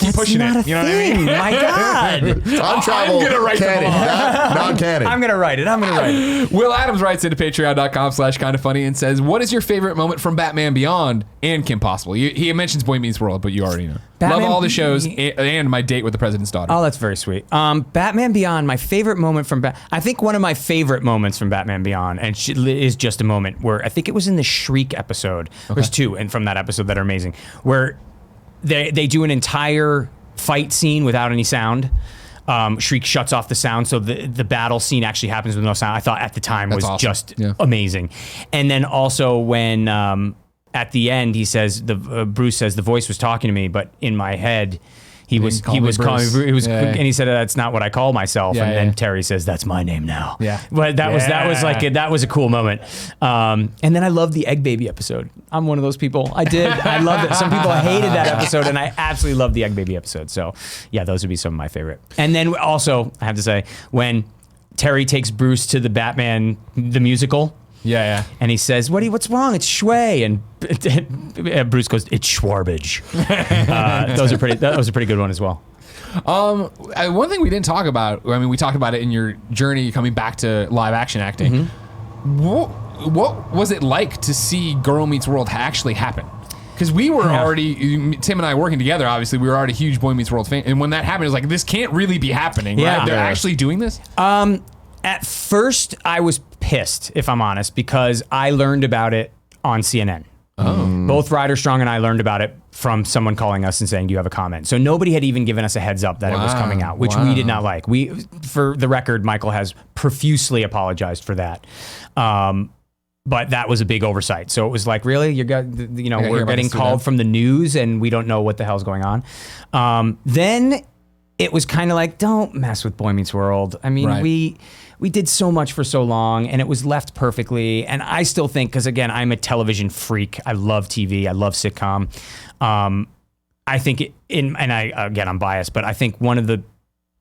keep pushing not it. a You know thing. what I mean? My God. Time travel. I'm gonna write them canon. all. Non-canon. I'm going to write it. Will Adams writes into patreon.com/kindoffunny and says, what is your favorite moment from Batman Beyond and Kim Possible? He mentions Boy Meets World, but you already know. Love all the shows and my date with the president's daughter. Oh, that's very sweet. Batman Beyond, my favorite moment from I think one of my favorite moments from Batman Beyond, and is just a moment where I think it was in the Shriek episode. There's 2 and from that episode that are amazing, where they do an entire fight scene without any sound. Shriek shuts off the sound, so the battle scene actually happens with no sound. I thought at the time was awesome. just amazing. And then also when at the end he says Bruce says the voice was talking to me, but in my head he was calling me, and he said that's not what I call myself. And then Terry says that's my name now. Yeah, but that was a cool moment. And then I love the Egg Baby episode. I'm one of those people. I love it. Some people hated that episode, and I absolutely love the Egg Baby episode. So yeah, those would be some of my favorite. And then also I have to say when Terry takes Bruce to the Batman the musical. Yeah. And he says, what's wrong? It's Shway. And Bruce goes, it's Schwarbage. That was a pretty good one as well. One thing we didn't talk about, I mean, we talked about it in your journey coming back to live action acting. what was it like to see Girl Meets World actually happen? Because we were already, Tim and I working together, obviously, we were already huge Boy Meets World fans. And when that happened, it was like, this can't really be happening, right? They're actually doing this? At first, I was pissed, if I'm honest, because I learned about it on CNN. Both Ryder Strong and I learned about it from someone calling us and saying, do you have a comment? So nobody had even given us a heads up that it was coming out, which we did not like. For the record, Michael has profusely apologized for that. But that was a big oversight. So it was like, really? We're getting called from the news and we don't know what the hell's going on. Then it was kind of like, don't mess with Boy Meets World. I mean, we did so much for so long and it was left perfectly. And I still think, because again, I'm a television freak. I love TV. I love sitcom. I think I'm biased, but I think one of the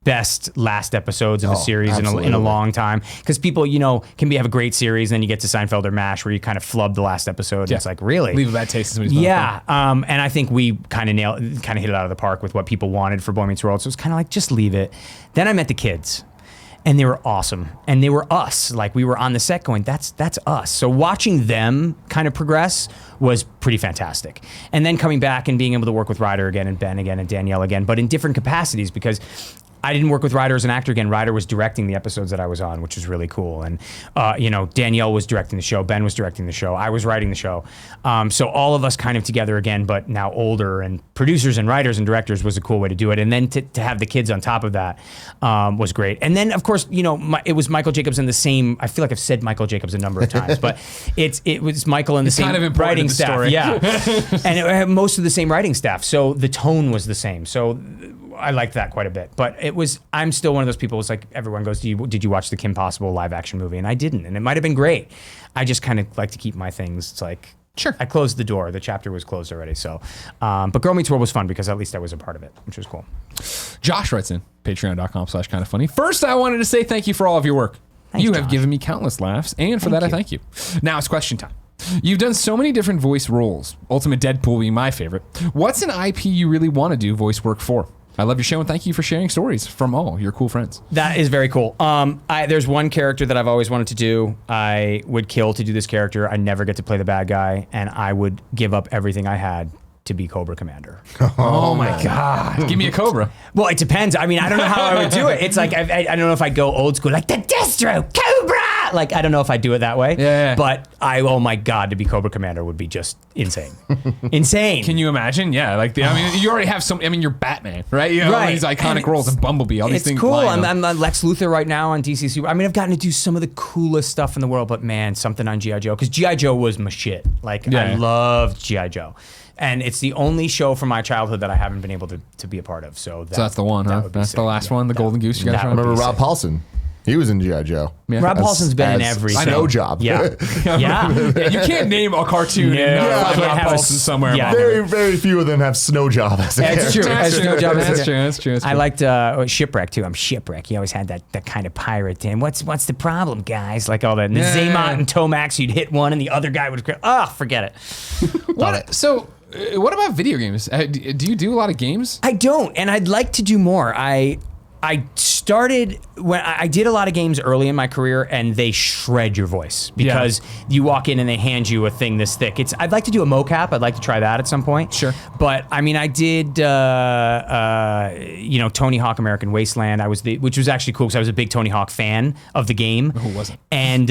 best last episodes of a series in a long time, because people have a great series and then you get to Seinfeld or MASH where you kind of flub the last episode and it's like, really leave a bad taste in somebody's mouth. And I think we kind of hit it out of the park with what people wanted for Boy Meets World, so it's kind of like, just leave it. Then I met the kids and they were awesome and they were us, like we were on the set going, that's us. So watching them kind of progress was pretty fantastic. And then coming back and being able to work with Ryder again and Ben again and Danielle again, but in different capacities, because I didn't work with Ryder as an actor again. Ryder was directing the episodes that I was on, which was really cool. And, Danielle was directing the show. Ben was directing the show. I was writing the show. So all of us kind of together again, but now older, and producers and writers and directors was a cool way to do it. And then to have the kids on top of that was great. And then, of course, it was Michael Jacobs in the same, I feel like I've said Michael Jacobs a number of times, but it was Michael in the same kind of writing the staff. Story. Yeah. And it had most of the same writing staff. So the tone was the same. So I liked that quite a bit, but I'm still one of those people who's like, everyone goes, did you watch the Kim Possible live action movie? And I didn't, and it might've been great. I just kind of like to keep my things. It's like, sure, I closed the door. The chapter was closed already. So, but Girl Meets World was fun because at least I was a part of it, which was cool. Josh writes in, patreon.com/kindoffunny. First, I wanted to say thank you for all of your work. Thanks, you have Josh. given me countless laughs, and for that, I thank you. Now it's question time. You've done so many different voice roles, Ultimate Deadpool being my favorite. What's an IP you really want to do voice work for? I love your show and thank you for sharing stories from all your cool friends. That is very cool. There's one character that I've always wanted to do. I would kill to do this character. I never get to play the bad guy, and I would give up everything I had to be Cobra Commander. Oh my God. Give me a Cobra. Well, it depends. I mean, I don't know how I would do it. It's like, I don't know if I'd go old school, like the Destro Cobra. Like, I don't know if I'd do it that way. Yeah. But oh my God, to be Cobra Commander would be just insane. Insane. Can you imagine? Yeah. You already have you're Batman, right? You have all these iconic roles and Bumblebee, all these things. It's cool. I'm Lex Luthor right now on DC Super. I mean, I've gotten to do some of the coolest stuff in the world, but man, something on G.I. Joe. Because G.I. Joe was my shit. I loved G.I. Joe. And it's the only show from my childhood that I haven't been able to be a part of. So that's the one, huh? That's the last one, the Golden Goose. You got to try. Remember Rob Paulson? He was in G.I. Joe. Yeah. Rob Paulson's been in everything. Snow Job. Yeah. Yeah. You can't name a cartoon and not have Rob Paulson somewhere. Yeah. Very, very few of them have Snow Job as a That's true. That's true. I liked Shipwreck too. I'm Shipwreck. He always had that kind of pirate thing. What's the problem, guys? Like all that. And the Zaymont and Tomax, you'd hit one and the other guy would forget it. So what about video games? Do you do a lot of games? I don't, and I'd like to do more. I started when I did a lot of games early in my career, and they shred your voice because you walk in and they hand you a thing this thick. I'd like to do a mocap. I'd like to try that at some point. Sure. But I mean, I did, Tony Hawk American Wasteland. Which was actually cool because I was a big Tony Hawk fan of the game. Who wasn't? And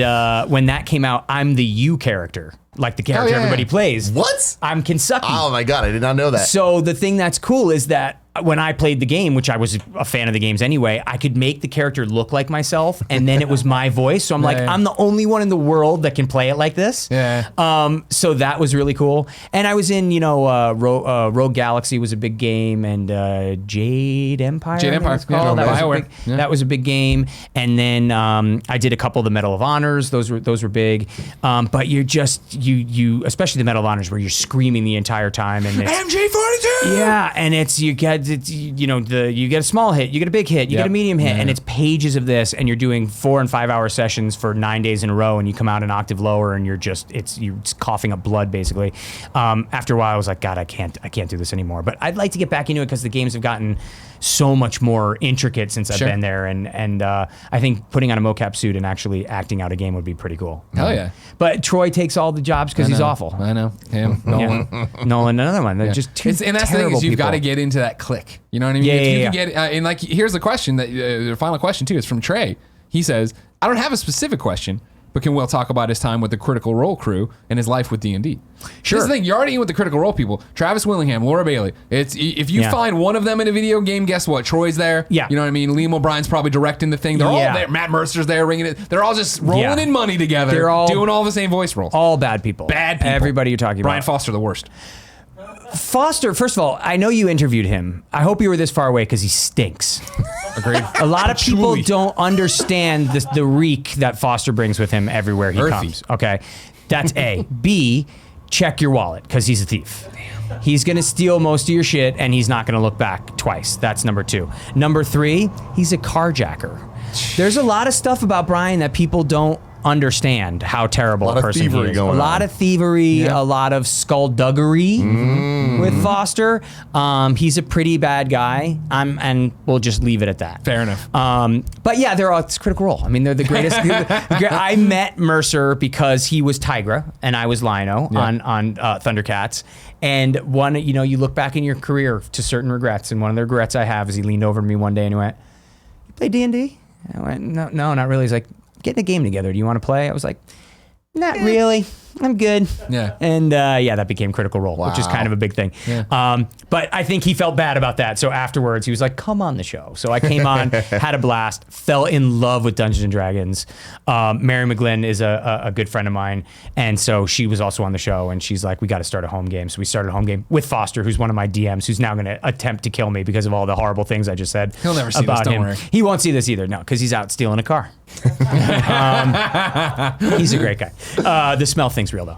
when that came out, I'm the you character. Like the character everybody plays. What? I'm Kensucky. Oh my God, I did not know that. So the thing that's cool is that when I played the game, which I was a fan of the games anyway, I could make the character look like myself, and then it was my voice. So I'm I'm the only one in the world that can play it like this. Yeah. So that was really cool. And I was in, Rogue Galaxy was a big game, and Jade Empire. Jade Empire. That was a big game. And then I did a couple of the Medal of Honors. Those were big. But you're just you especially the Medal of Honors where you're screaming the entire time and it's, MG42. Yeah, and you get you get a small hit, you get a big hit, you get a medium hit, and it's pages of this, and you're doing 4 and 5 hour sessions for 9 days in a row, and you come out an octave lower, and you're coughing up blood basically. After a while, I was like, God, I can't do this anymore. But I'd like to get back into it because the games have gotten so much more intricate since I've been there, and I think putting on a mocap suit and actually acting out a game would be pretty cool. Hell yeah! But Troy takes all the jobs because he's awful. I know him, Nolan, Nolan, another one. They're just two and that's the thing is you've got to get into that click. You know what I mean? Yeah, if you yeah, can get and like here's the question that the final question too is from Trey. He says, I don't have a specific question, but can Will talk about his time with the Critical Role crew and his life with D&D? Sure. Here's the thing, you're already in with the Critical Role people. Travis Willingham, Laura Bailey. It's if you find one of them in a video game, guess what? Troy's there. Yeah. You know what I mean? Liam O'Brien's probably directing the thing. They're all there. Matt Mercer's there ringing it. They're all just rolling in money together. They're all doing all the same voice roles. All bad people. Bad people. Everybody you're talking Brian about. Foster, the worst. Foster, first of all, I know you interviewed him. I hope you were this far away because he stinks. Agreed. A lot of people don't understand the reek that Foster brings with him everywhere he comes. Okay, that's A. B, check your wallet because he's a thief. Damn. He's going to steal most of your shit and he's not going to look back twice. That's number 2. Number 3, he's a carjacker. There's a lot of stuff about Brian that people don't understand how terrible a person he is. A lot of thievery, a lot of skullduggery with Foster. He's a pretty bad guy, and we'll just leave it at that. Fair enough. But yeah, it's Critical Role. I mean, they're the greatest. I met Mercer because he was Tigra and I was Lino on Thundercats. And one, you look back in your career to certain regrets, and one of the regrets I have is he leaned over to me one day and he went, "You play D&D?" I went, "No, not really." He's like, "Getting a game together. Do you want to play?" I was like, "Not really. I'm good." Yeah. And that became Critical Role, which is kind of a big thing. Yeah. But I think he felt bad about that. So afterwards, he was like, "Come on the show." So I came on, had a blast, fell in love with Dungeons and Dragons. Mary McGlynn is a good friend of mine. And so she was also on the show. And she's like, "We got to start a home game." So we started a home game with Foster, who's one of my DMs, who's now going to attempt to kill me because of all the horrible things I just said. He'll never see about this, him. don't worry. He won't see this either, no, because he's out stealing a car. He's a great guy. The smell thing's real, though.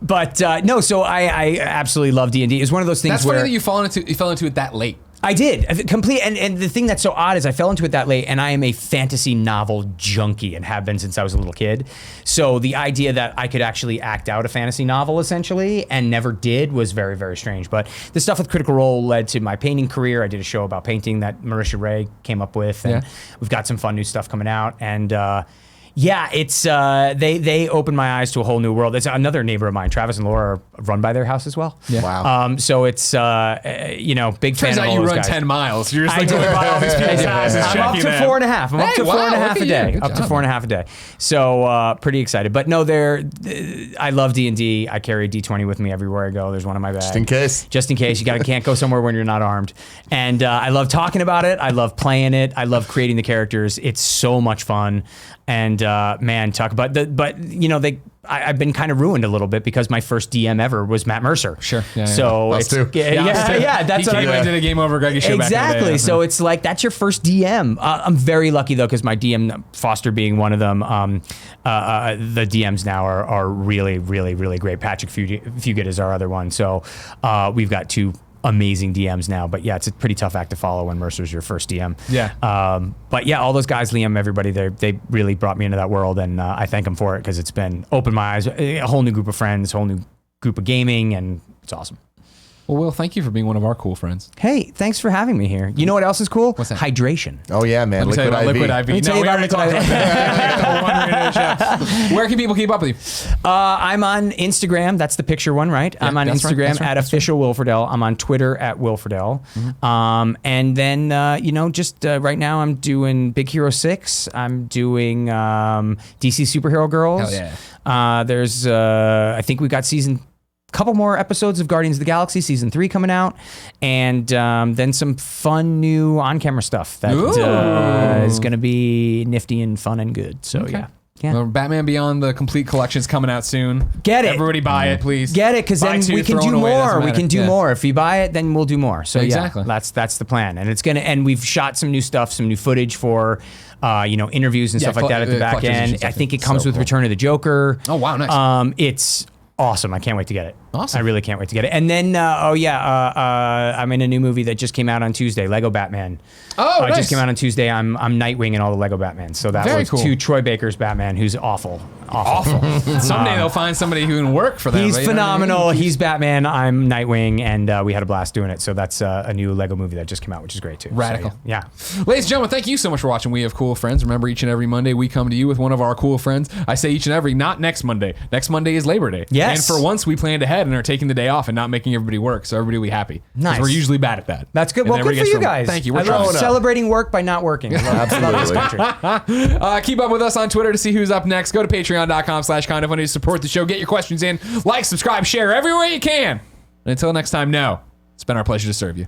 But no, so I absolutely love D&D. It's one of those things That's where... funny that you fell into it that late. I did. And the thing that's so odd is I fell into it that late, and I am a fantasy novel junkie and have been since I was a little kid. So the idea that I could actually act out a fantasy novel essentially and never did was very, very strange. But the stuff with Critical Role led to my painting career. I did a show about painting that Marisha Ray came up with, and we've got some fun new stuff coming out. And it's they opened my eyes to a whole new world. It's another neighbor of mine, Travis and Laura, are run by their house as well. Yeah. Wow. So it's big fan Turns of out all you those run guys. 10 miles. You're just I like do. going by all these people's houses. I'm up to 4.5. I'm up to 4.5 a day. Good Up to job. 4.5 a day. So pretty excited. But no, I love D&D. I carry a D20 with me everywhere I go. There's one in my bag. Just in case. Just in case. Can't go somewhere when you're not armed. And I love talking about it. I love playing it. I love creating the characters. It's so much fun. And man, talk about I've been kind of ruined a little bit because my first DM ever was Matt Mercer. Sure. Yeah, So Us it's too. that's what I mean. Did a Game Over Greggy show exactly. back in the day. So it's like that's your first DM. I'm very lucky though because my DM Foster being one of them. The DMs now are really, really, really great. Patrick Fugit is our other one. So we've got 2 amazing DMs now, but yeah, it's a pretty tough act to follow when Mercer's your first DM. Yeah. But yeah, all those guys, Liam, everybody, they really brought me into that world, and I thank them for it because it's been opened my eyes, a whole new group of friends, a whole new group of gaming, and it's awesome. Well, Will, thank you for being one of our cool friends. Hey, thanks for having me here. You know what else is cool? What's that? Hydration. Oh yeah, man. Let me tell you about Liquid IV. Let me tell you about Liquid IV. Where can people keep up with you? I'm on Instagram. That's the picture one, right? Yeah, I'm on that's right, Instagram that's right, at that's official Wilfredell. I'm on Twitter at Wilfredell. And then, right now I'm doing Big Hero 6. I'm doing DC Superhero Girls. Hell yeah. There's, I think we got couple more episodes of Guardians of the Galaxy season 3 coming out, and then some fun new on-camera stuff that is going to be nifty and fun and good. So yeah. Well, Batman Beyond, the complete collection's coming out soon. Get it. Everybody buy it, please. Get it, because Buy then 2, we can throw do it away, doesn't more. We matter. can do more. If you buy it, then we'll do more. So Exactly. that's the plan. And it's and we've shot some new stuff, some new footage for interviews and stuff like that at the back collector's edition end. stuff. I think it comes So with cool. Return of the Joker. Oh, wow, nice. It's awesome. I can't wait to get it. Awesome. I really can't wait to get it. And then, I'm in a new movie that just came out on Tuesday, Lego Batman. Oh, It nice. just came out on Tuesday. I'm Nightwing in all the Lego Batman. So that Very was cool. to Troy Baker's Batman, who's awful. Awful. Someday they'll find somebody who can work for them. He's but you know what I mean? phenomenal. He's Batman. I'm Nightwing, and we had a blast doing it. So that's a new Lego movie that just came out, which is great too. Radical. So, yeah. Ladies and gentlemen, thank you so much for watching We Have Cool Friends. Remember, each and every Monday we come to you with one of our cool friends. I say each and every, not next Monday. Next Monday is Labor Day. Yes. And for once, we planned ahead and are taking the day off and not making everybody work, so everybody will be happy. 'Cause Nice. We're usually bad at that. That's good. And Well, good everybody for gets you from- guys. Thank you. We're I love trying. celebrating work by not working. I love this country. Keep up with us on Twitter to see who's up next. Go to patreon.com/kindafunny to support the show. Get your questions in. Like, subscribe, share everywhere you can. And until next time, it's been our pleasure to serve you.